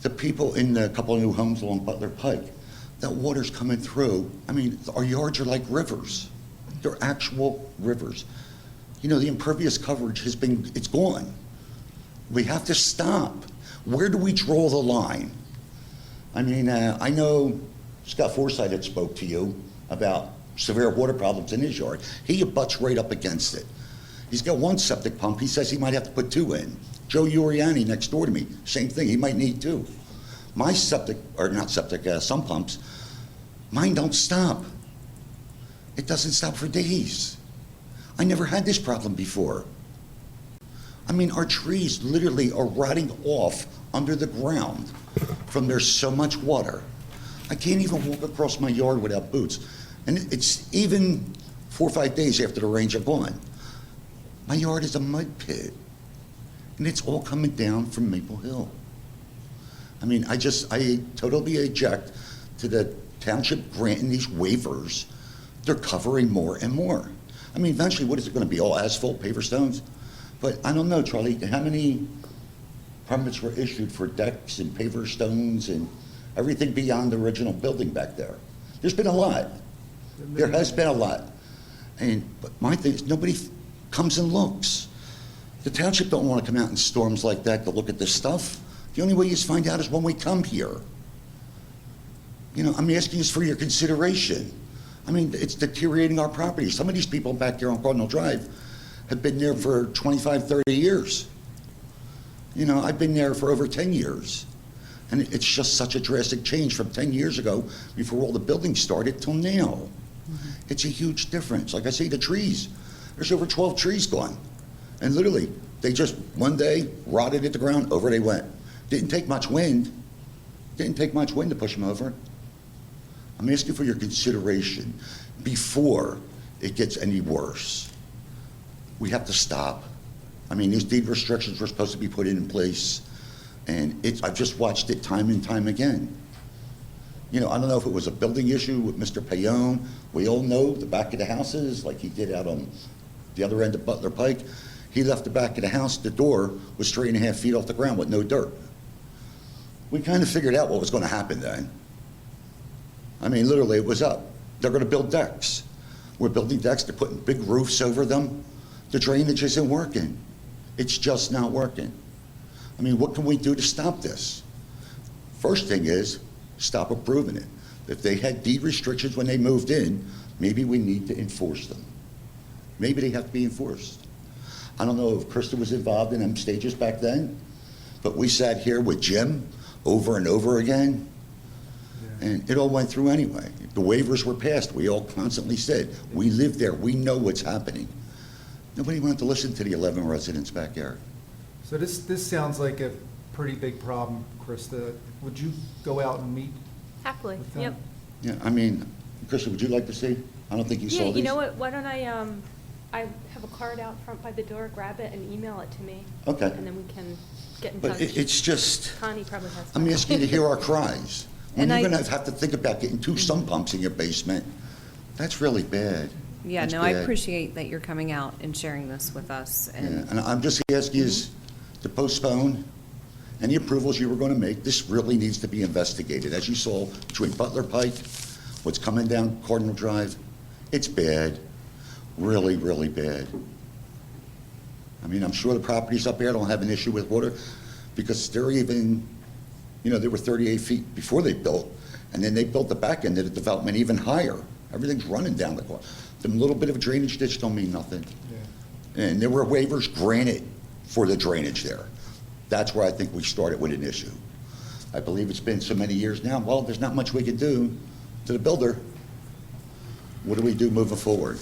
The people in the couple of new homes along Butler Pike, that water's coming through. I mean, our yards are like rivers. They're actual rivers. You know, the impervious coverage has been, it's gone. We have to stop. Where do we draw the line? I mean, I know Scott Forsythe had spoke to you about severe water problems in his yard. He abuts right up against it. He's got one septic pump. He says he might have to put 2 in. Joe Uriani next door to me, same thing. He might need 2. My septic, or not septic, some pumps, mine don't stop. It doesn't stop for days. I never had this problem before. I mean, our trees literally are rotting off under the ground from there's so much water. I can't even walk across my yard without boots. And it's even 4 or 5 days after the rains are gone. My yard is a mud pit. And it's all coming down from Maple Hill. I mean, I totally object to the township granting these waivers. They're covering more and more. I mean, eventually, what is it going to be, all asphalt, paver stones? But I don't know, Charlie, how many permits were issued for decks and paver stones and everything beyond the original building back there? There's been a lot. There has been a lot. But my thing is, nobody comes and looks. The township don't want to come out in storms like that to look at this stuff. The only way you find out is when we come here. You know, I'm asking this for your consideration. I mean, it's deteriorating our property. Some of these people back there on Cardinal Drive have been there for 25, 30 years. You know, I've been there for over 10 years. And it's just such a drastic change from 10 years ago, before all the buildings started, till now. It's a huge difference. Like I say, the trees, there's over 12 trees gone. And literally, they just one day rotted at the ground, over they went. Didn't take much wind. Didn't take much wind to push them over. I'm asking for your consideration before it gets any worse. We have to stop. I mean, these deed restrictions were supposed to be put in place, and I've just watched it time and time again. You know, I don't know if it was a building issue with Mr. Payone. We all know the back of the houses, like he did out on the other end of Butler Pike. He left the back of the house, the door was 3.5 feet off the ground with no dirt. We kind of figured out what was going to happen then. I mean, literally, it was up. They're going to build decks. We're building decks. They're putting big roofs over them. The drainage isn't working. It's just not working. I mean, what can we do to stop this? First thing is, stop approving it. If they had deed restrictions when they moved in, maybe we need to enforce them. Maybe they have to be enforced. I don't know if Krista was involved in them stages back then, but we sat here with Jim over and over again, and it all went through anyway. The waivers were passed. We all constantly said, we live there, we know what's happening. Nobody wanted to listen to the 11 residents back there. So this sounds like a pretty big problem, Krista. Would you go out and meet Happily, with them? yep. Yeah, I mean, Krista, would you like to see? I don't think you saw Yeah, these. you know what, why don't I have a card out front by the door, grab it and email it to me. Okay. And then we can get in But touch. it's just, Connie probably has. I'm asking you to hear our cries. When And you're I- going to have to think about getting 2 sump pumps in your basement, that's really bad. Yeah, That's no, I bad. appreciate that you're coming out and sharing this with us. Yeah, And and I'm just asking you to postpone any approvals you were going to make. This really needs to be investigated. As you saw between Butler Pike, what's coming down Cardinal Drive, it's bad, really, really bad. I mean, I'm sure the properties up there don't have an issue with water, because they're even, you know, they were 38 feet before they built, and then they built the back end of the development even higher. Everything's running down the corner. The little bit of a drainage ditch don't mean nothing. Yeah. And there were waivers granted for the drainage there. That's where I think we started with an issue. I believe it's been so many years now. Well, there's not much we can do to the builder. What do we do moving forward?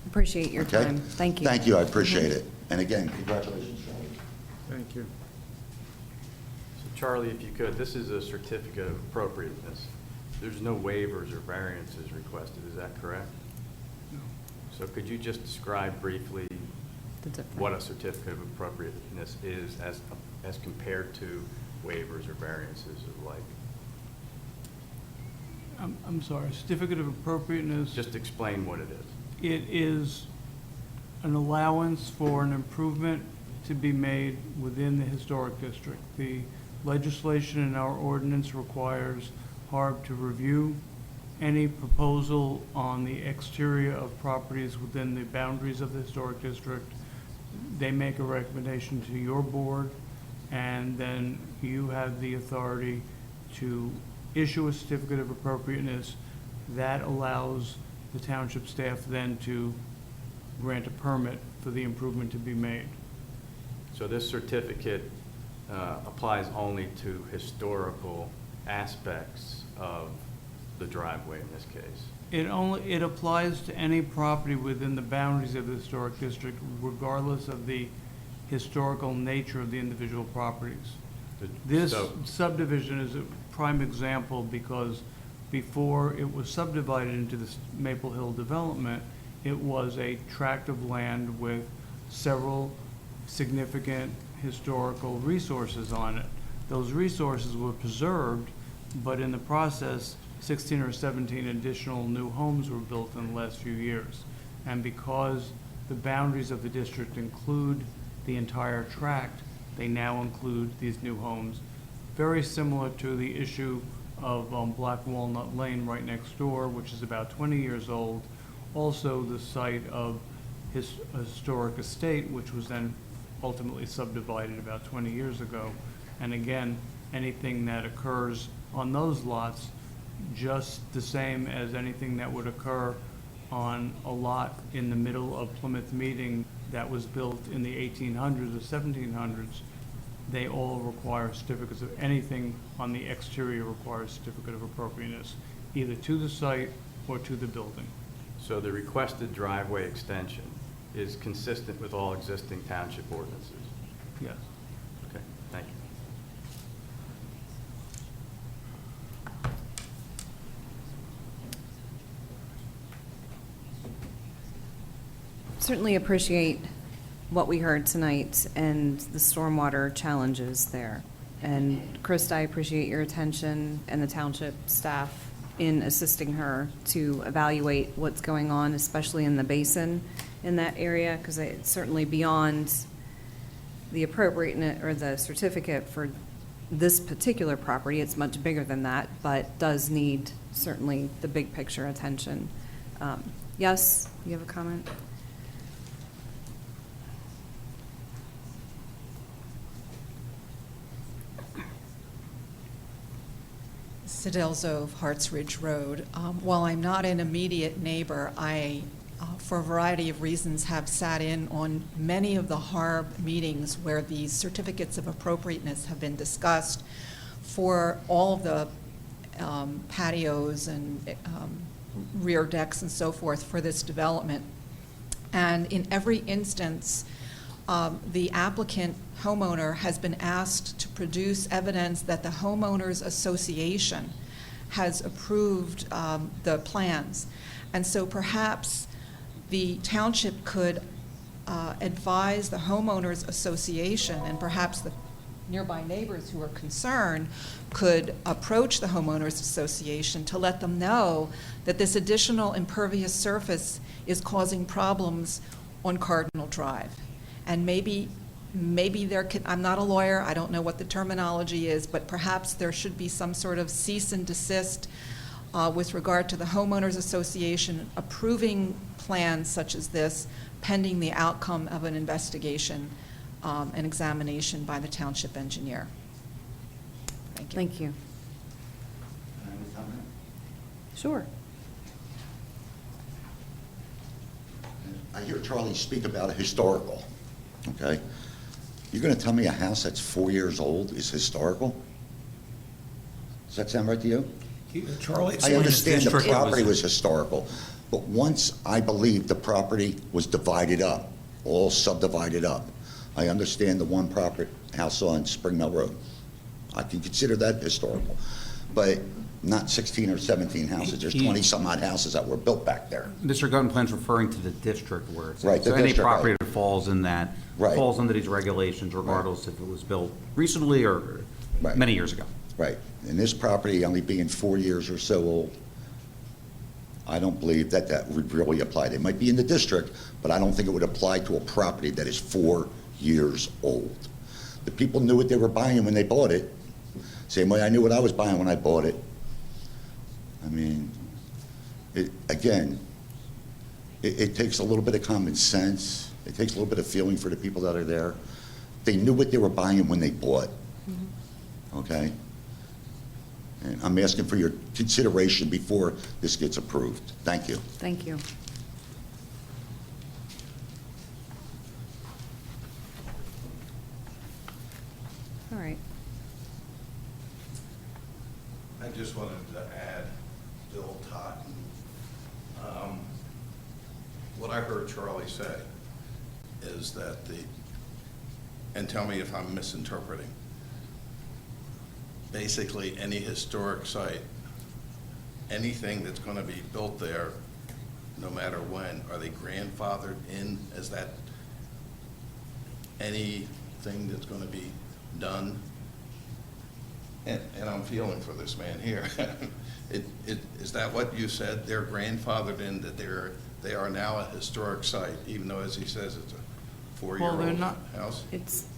appreciate your Okay? time. Thank you. Thank you, I appreciate it. And again, congratulations, Charlie. Thank you. So Charlie, if you could, this is a certificate of appropriateness. There's no waivers or variances requested, is that correct? No. So could you just describe briefly The difference. what a certificate of appropriateness is as compared to waivers or variances or like. I'm sorry, certificate of appropriateness. Just explain what it is. It is an allowance for an improvement to be made within the historic district. The legislation in our ordinance requires HARB to review any proposal on the exterior of properties within the boundaries of the historic district. They make a recommendation to your board, and then you have the authority to issue a certificate of appropriateness that allows the township staff then to grant a permit for the improvement to be made. So this certificate applies only to historical aspects of the driveway in this case. It applies to any property within the boundaries of the historic district, regardless of the historical nature of the individual properties. This subdivision is a prime example because before it was subdivided into this Maple Hill development, it was a tract of land with several significant historical resources on it. Those resources were preserved, but in the process, 16 or 17 additional new homes were built in the last few years. And because the boundaries of the district include the entire tract, they now include these new homes. Very similar to the issue of Black Walnut Lane right next door, which is about 20 years old. Also the site of a historic estate, which was then ultimately subdivided about 20 years ago. And again, anything that occurs on those lots, just the same as anything that would occur on a lot in the middle of Plymouth Meeting that was built in the 1800s or 1700s, they all require certificates of anything on the exterior requires certificate of appropriateness, either to the site or to the building. So the requested driveway extension is consistent with all existing township ordinances? Yes. Okay, thank you. Certainly appreciate what we heard tonight and the stormwater challenges there. And Krista, I appreciate your attention and the township staff in assisting her to evaluate what's going on, especially in the basin in that area, because it's certainly beyond the appropriateness or the certificate for this particular property. It's much bigger than that, but does need certainly the big picture attention. Yes, you have a comment? Sidelzo of Harts Ridge Road. While I'm not an immediate neighbor, I, for a variety of reasons, have sat in on many of the HARB meetings where these certificates of appropriateness have been discussed for all of the patios and rear decks and so forth for this development. And in every instance, the applicant homeowner has been asked to produce evidence that the homeowners association has approved the plans. And so perhaps the township could advise the homeowners association, and perhaps the nearby neighbors who are concerned could approach the homeowners association to let them know that this additional impervious surface is causing problems on Cardinal Drive. And maybe there could, I'm not a lawyer, I don't know what the terminology is, but perhaps there should be some sort of cease and desist with regard to the homeowners association approving plans such as this pending the outcome of an investigation and examination by the township engineer. Thank you. Thank you. Sure. I hear Charlie speak about a historical, okay? You're going to tell me a house that's 4 years old is historical? Does that sound right to you? Charlie, I understand the property was historical, but once I believe the property was divided up, all subdivided up, I understand the one property house on Spring Mill Road. I can consider that historical. But not 16 or 17 houses. There's 20-some-odd houses that were built back there. Mr. Guttenplan's referring to the district where it's. Right, the So any district, property right. that falls in that, Right. falls under these regulations regardless if it was built recently or Right. many years ago. Right. And this property only being 4 years or so old, I don't believe that that would really apply. It might be in the district, but I don't think it would apply to a property that is 4 years old. The people knew what they were buying when they bought it, same way I knew what I was buying when I bought it. I mean, it takes a little bit of common sense. It takes a little bit of feeling for the people that are there. They knew what they were buying when they bought, okay? And I'm asking for your consideration before this gets approved. Thank you. Thank you. All right. I just wanted to add, Bill Totten, what I heard Charlie say is that and tell me if I'm misinterpreting, basically any historic site, anything that's going to be built there, no matter when, are they grandfathered in as that, anything that's going to be done? And I'm feeling for this man here. Is that what you said? They're grandfathered in, that they are now a historic site, even though, as he says, it's a 4-year-old Well, they're not- house?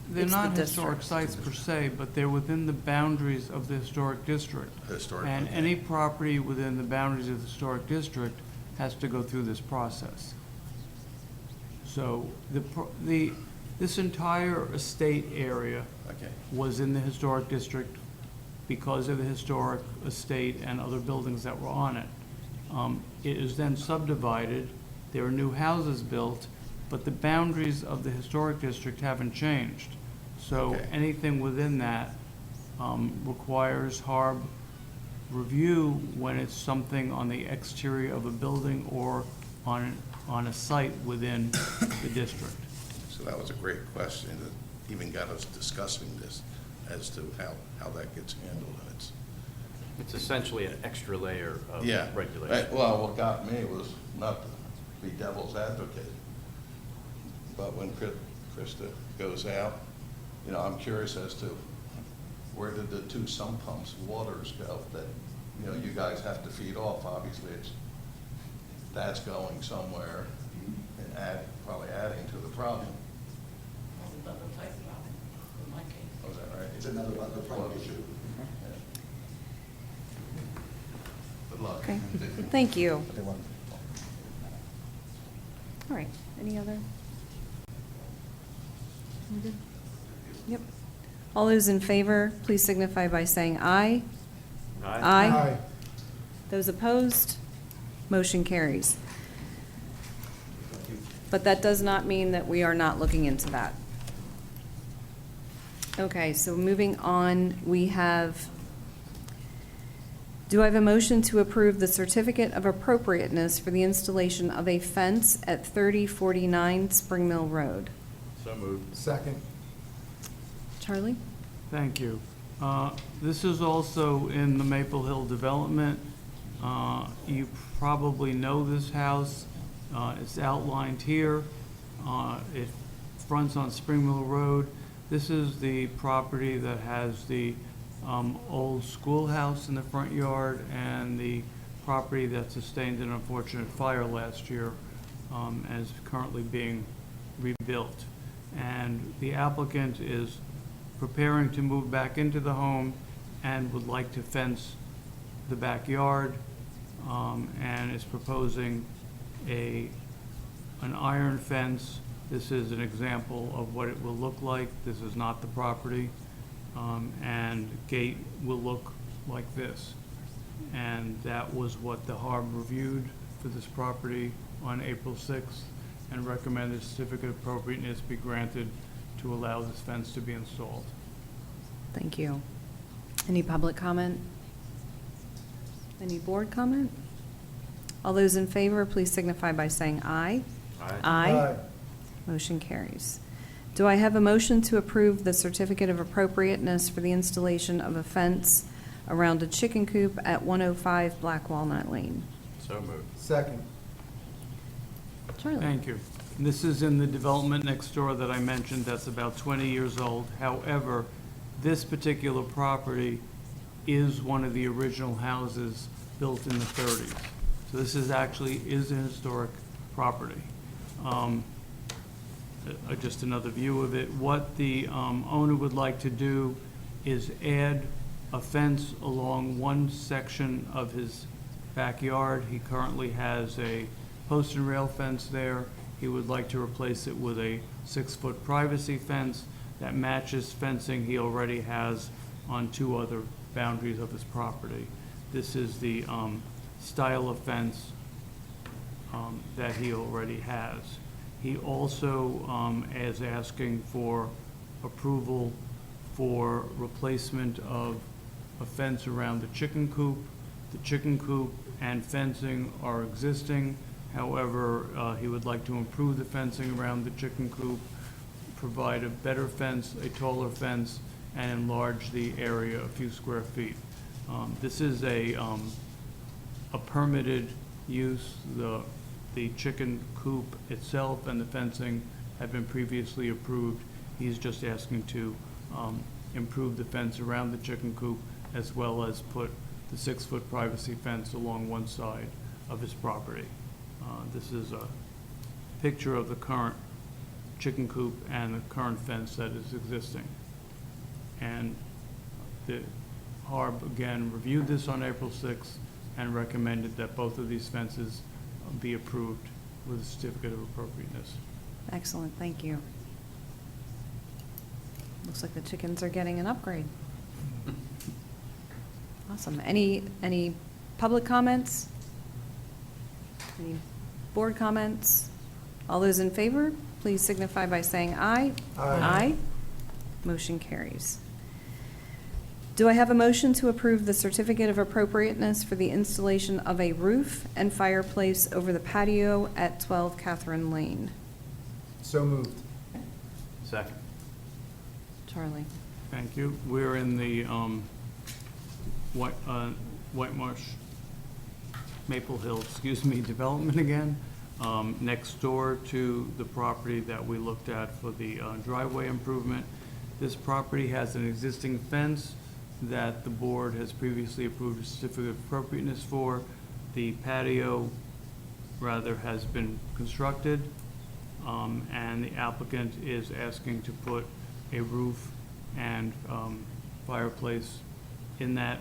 They're not historic sites per se, but they're within the boundaries of the historic district. Historic, And okay. any property within the boundaries of the historic district has to go through this process. So this entire estate area Okay. was in the historic district because of the historic estate and other buildings that were on it. It is then subdivided, there are new houses built, but the boundaries of the historic district haven't changed. So Okay. anything within that requires HARB review when it's something on the exterior of a building or on a site within the district. So that was a great question that even got us discussing this as to how that gets handled. And It's essentially an extra layer of yeah. regulation. Well, what got me was not to be devil's advocate, but when Krista goes out, I'm curious as to where did the 2 sump pumps waters go that, you guys have to feed off. Obviously, that's going somewhere and probably adding to the problem. Oh, is that right? It's another problem issue. Good luck. Okay. Thank you. All right. Any other? We good? Yep. All those in favor, please signify by saying aye. Aye. Those opposed, motion carries. But that does not mean that we are not looking into that. Okay, so moving on, we have, do I have a motion to approve the certificate of appropriateness for the installation of a fence at 3049 Spring Mill Road? So moved. Second. Charlie? Thank you. This is also in the Maple Hill development. You probably know this house. It's outlined here. It fronts on Spring Mill Road. This is the property that has the old schoolhouse in the front yard and the property that sustained an unfortunate fire last year and is currently being rebuilt. And the applicant is preparing to move back into the home and would like to fence the backyard and is proposing an iron fence. This is an example of what it will look like. This is not the property. And gate will look like this. And that was what the HARB reviewed for this property on April 6th and recommended certificate of appropriateness be granted to allow this fence to be installed. Thank you. Any public comment? Any board comment? All those in favor, please signify by saying aye. Aye. Motion carries. Do I have a motion to approve the certificate of appropriateness for the installation of a fence around a chicken coop at 105 Black Walnut Lane. So moved. Second. Charlie? Thank you. This is in the development next door that I mentioned that's about 20 years old. However, this particular property is one of the original houses built in the 30s. So this is actually a historic property. Just another view of it. What the owner would like to do is add a fence along one section of his backyard. He currently has a post and rail fence there. He would like to replace it with a 6-foot privacy fence that matches fencing he already has on 2 other boundaries of his property. This is the style of fence that he already has. He also is asking for approval for replacement of a fence around the chicken coop. The chicken coop and fencing are existing. However, he would like to improve the fencing around the chicken coop, provide a better fence, a taller fence, and enlarge the area a few square feet. This is a permitted use. The chicken coop itself and the fencing have been previously approved. He's just asking to improve the fence around the chicken coop as well as put the 6-foot privacy fence along one side of his property. This is a picture of the current chicken coop and the current fence that is existing. And the Harb, again, reviewed this on April 6th and recommended that both of these fences be approved with a certificate of appropriateness. Excellent, thank you. Looks like the chickens are getting an upgrade. Awesome. Any public comments? Any board comments? All those in favor, please signify by saying aye. Aye. Motion carries. Do I have a motion to approve the certificate of appropriateness for the installation of a roof and fireplace over the patio at 12 Catherine Lane? So moved. Second. Charlie? Thank you. We're in the Whitemarsh, Maple Hill, development again, next door to the property that we looked at for the driveway improvement. This property has an existing fence that the board has previously approved a certificate of appropriateness for. The patio, rather, has been constructed, and the applicant is asking to put a roof and fireplace in that,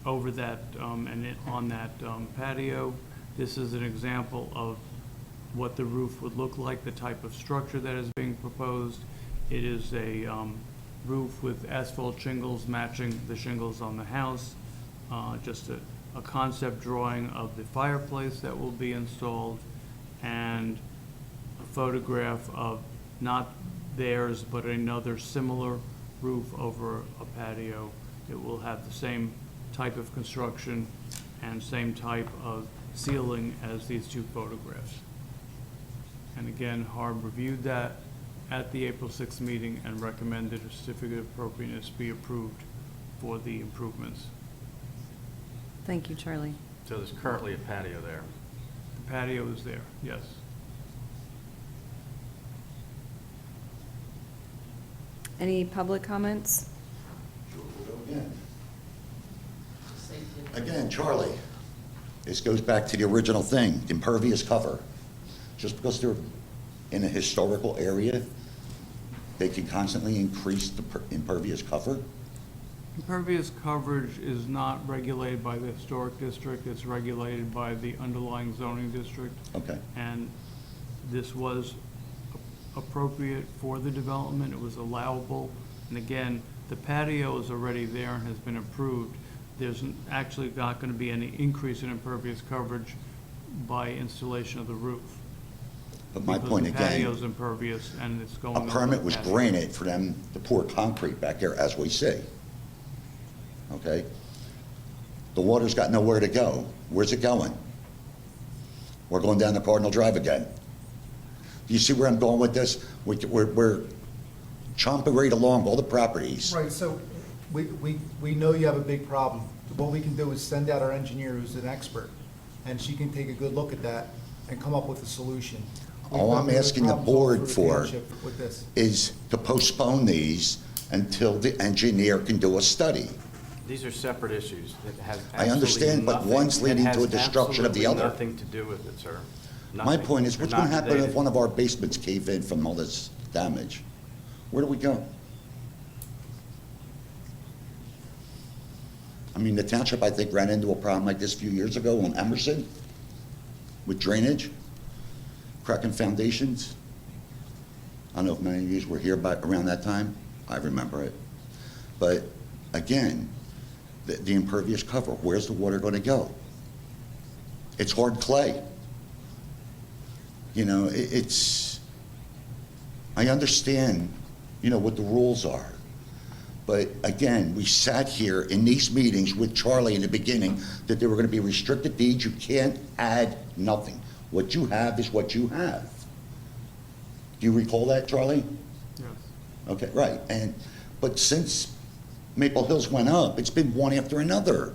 over that, and on that patio. This is an example of what the roof would look like, the type of structure that is being proposed. It is a roof with asphalt shingles matching the shingles on the house. Just a concept drawing of the fireplace that will be installed, and a photograph of not theirs but another similar roof over a patio. It will have the same type of construction and same type of ceiling as these 2 photographs. And again, Harb reviewed that at the April 6th meeting and recommended a certificate of appropriateness be approved for the improvements. Thank you, Charlie. So there's currently a patio there. The patio is there, yes. Any public comments? Again, Charlie, this goes back to the original thing, impervious cover. Just because they're in a historical area, they can constantly increase the impervious cover? Impervious coverage is not regulated by the historic district, it's regulated by the underlying zoning district. Okay. And this was appropriate for the development, it was allowable. And again, the patio is already there and has been approved. There's actually not going to be any increase in impervious coverage by installation of the roof. But my point Because the again, patio's impervious and it's going a over permit the was patio. granted for them to pour concrete back there, as we see. Okay? The water's got nowhere to go. Where's it going? We're going down the Cardinal Drive again. Do you see where I'm going with this? We're chomping right along all the properties. Right, so we know you have a big problem. What we can do is send out our engineer who's an expert, and she can take a good look at that and come up with a solution. All I'm asking the board for with this. is to postpone these until the engineer can do a study. These are separate issues that has I understand, absolutely but nothing- one's leading it to a has destruction of the absolutely other. Nothing to do with it, sir. My Nothing. point is, They're what's going to not happen if related. one of our basements cave in from all this damage? Where do we go? I mean, the township, I think, ran into a problem like this a few years ago on Emerson with drainage, cracking foundations. I don't know if many of you were here around that time. I remember it. But again, the impervious cover, where's the water going to go? It's hard clay. You know, I understand, you know, what the rules are. But again, we sat here in these meetings with Charlie in the beginning that there were going to be restricted deeds. You can't add nothing. What you have is what you have. Do you recall that, Charlie? Yes. Okay, right. But since Maple Hills went up, it's been one after another.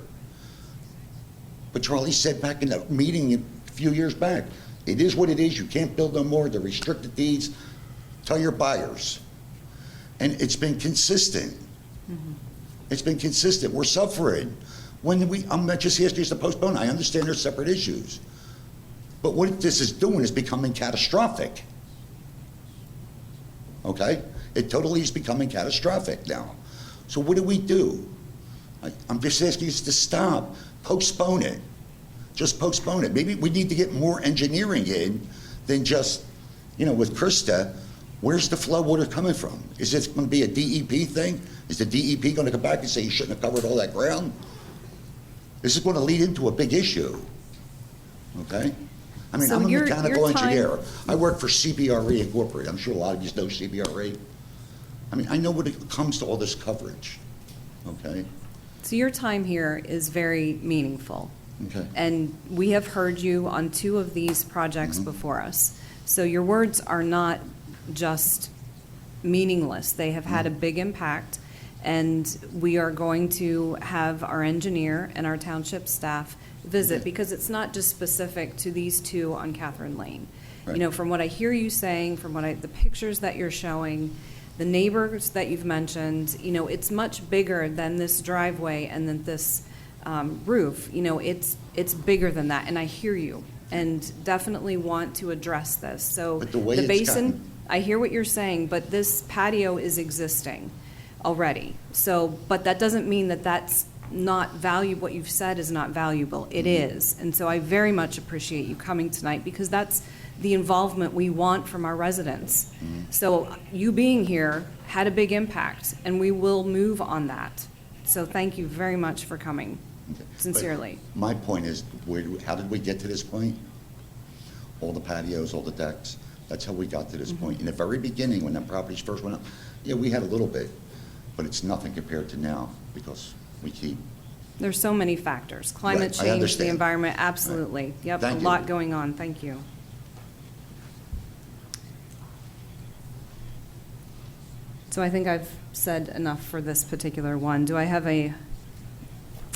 But Charlie said back in the meeting a few years back, it is what it is. You can't build no more. The restricted deeds, tell your buyers. And it's been consistent. Mm-hmm. It's been consistent. We're suffering. I'm not just asking you to postpone. I understand there's separate issues. But what this is doing is becoming catastrophic. Okay? It totally is becoming catastrophic now. So what do? I'm just asking you to stop. Postpone it. Just postpone it. Maybe we need to get more engineering in than just, you know, with Krista, where's the flow water coming from? Is it going to be a DEP thing? Is the DEP going to come back and say you shouldn't have covered all that ground? This is going to lead into a big issue. Okay? I mean, So I'm a your mechanical time- engineer. I work for CBRE Incorporated. I'm sure a lot of you know CBRE. I mean, I know when it comes to all this coverage. Okay? So your time here is very meaningful. Okay. And we have heard you on 2 of these projects before us. So your words are not just meaningless. They have had a big impact. And we are going to have our engineer and our township staff visit, Okay. because it's not just specific to these 2 on Catherine Lane. Right. You know, from what I hear you saying, from the pictures that you're showing, the neighbors that you've mentioned, you know, it's much bigger than this driveway and than this roof. You know, it's bigger than that, and I hear you, and definitely want to address this. So But the way the it's basin, gotten- I hear what you're saying, but this patio is existing already. So, but that doesn't mean that that's not valuable. What you've said is not valuable. It is. And so I very much appreciate you coming tonight, because that's the involvement we want from our residents. So you being here had a big impact, and we will move on that. So thank you very much for coming, Okay. sincerely. But my point is, how did we get to this point? All the patios, all the decks. That's how we got to this point. In the very beginning, when the properties first went up, yeah, we had a little bit, but it's nothing compared to now, because we keep. There's so many factors. Climate Right, I change, the understand. environment, absolutely. Right. Yep, Thank a you. lot going on. Thank you. So I think I've said enough for this particular one. Do I have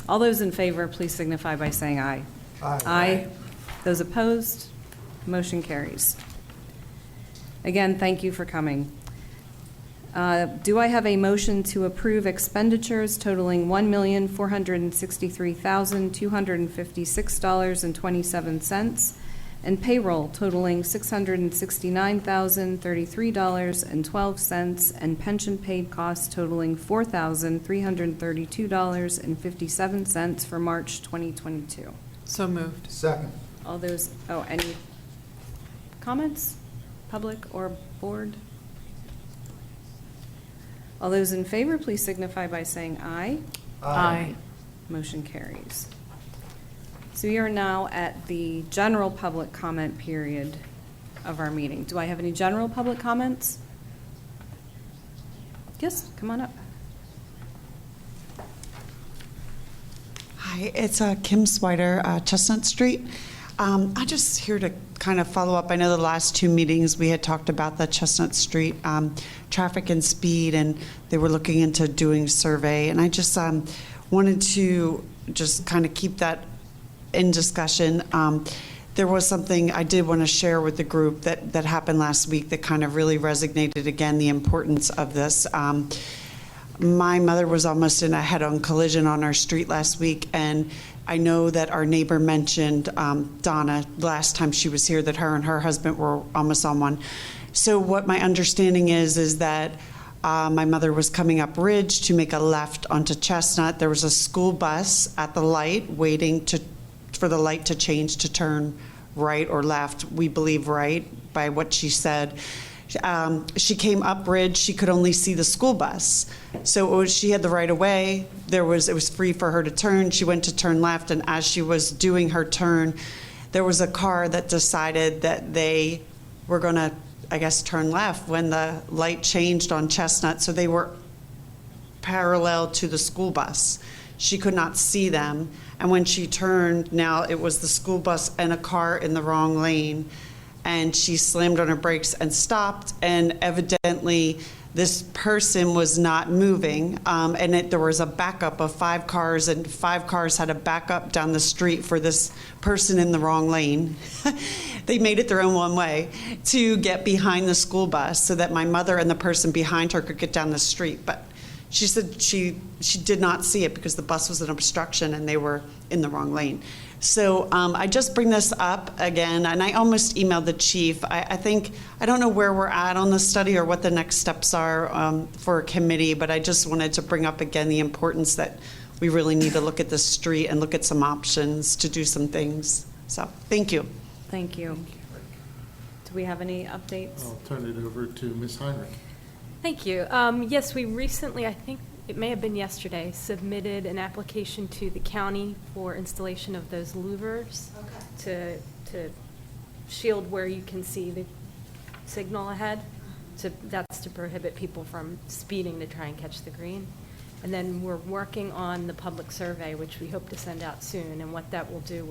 all those in favor, please signify by saying aye. Aye. Aye. Those opposed? Motion carries. Again, thank you for coming. Do I have a motion to approve expenditures totaling $1,463,256.27 and payroll totaling $669,033.12 and pension paid costs totaling $4,332.57 for March 2022? So moved. Second. All those, any comments, public or board? All those in favor, please signify by saying aye. Aye. Motion carries. So we are now at the general public comment period of our meeting. Do I have any general public comments? Yes, come on up. Hi, it's Kim Swider, Chestnut Street. I'm just here to kind of follow up. I know the last two meetings we had talked about the Chestnut Street traffic and speed, and they were looking into doing survey. And I just wanted to just kind of keep that in discussion. There was something I did want to share with the group that happened last week that kind of really resonated again, the importance of this. My mother was almost in a head-on collision on our street last week, and I know that our neighbor mentioned Donna last time she was here, that her and her husband were almost on one. So what my understanding is that my mother was coming up Ridge to make a left onto Chestnut. There was a school bus at the light waiting for the light to change to turn right or left. We believe right by what she said. She came up Ridge. She could only see the school bus. So she had the right of way. It was free for her to turn. She went to turn left, and as she was doing her turn, there was a car that decided that they were going to, I guess, turn left when the light changed on Chestnut. So they were parallel to the school bus. She could not see them. And when she turned, now it was the school bus and a car in the wrong lane. And she slammed on her brakes and stopped. And evidently, this person was not moving. There was a backup of 5 cars, and 5 cars had a backup down the street for this person in the wrong lane. They made it their own one way to get behind the school bus so that my mother and the person behind her could get down the street. But she said she did not see it because the bus was an obstruction and they were in the wrong lane. So I just bring this up again, and I almost emailed the chief. I don't know where we're at on the study or what the next steps are for a committee, but I just wanted to bring up again the importance that we really need to look at the street and look at some options to do some things. So thank you. Thank you. Do we have any updates? I'll turn it over to Ms. Heinrich. Thank you. Yes, we recently, I think it may have been yesterday, submitted an application to the county for installation of those louvers to shield where you can see the signal ahead. That's to prohibit people from speeding to try and catch the green. And then we're working on the public survey, which we hope to send out soon. And what that will do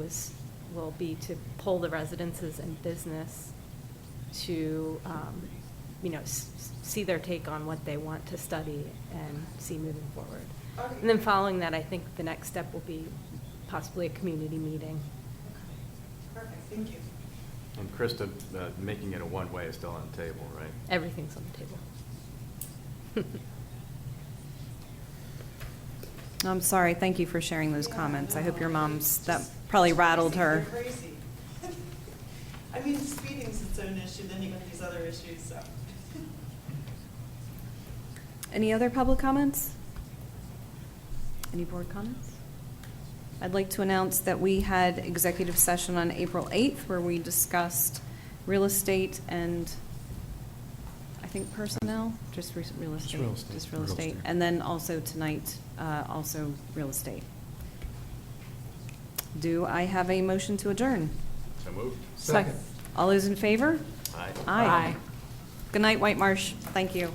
will be to poll the residences and business to see their take on what they want to study and see moving forward. Okay. And then following that, I think the next step will be possibly a community meeting. Perfect, thank you. And Krista, making it a one-way is still on the table, right? Everything's on the table. I'm sorry. Thank you for sharing those comments. I hope your that probably rattled her. They're crazy. I mean, speeding's its own issue, then you got these other issues, so. Any other public comments? Any board comments? I'd like to announce that we had executive session on April 8th where we discussed real estate and I think personnel, just real estate. Just real estate. And then also tonight, also real estate. Do I have a motion to adjourn? So moved. Second. All those in favor? Aye. Aye. Good night, Whitemarsh. Thank you.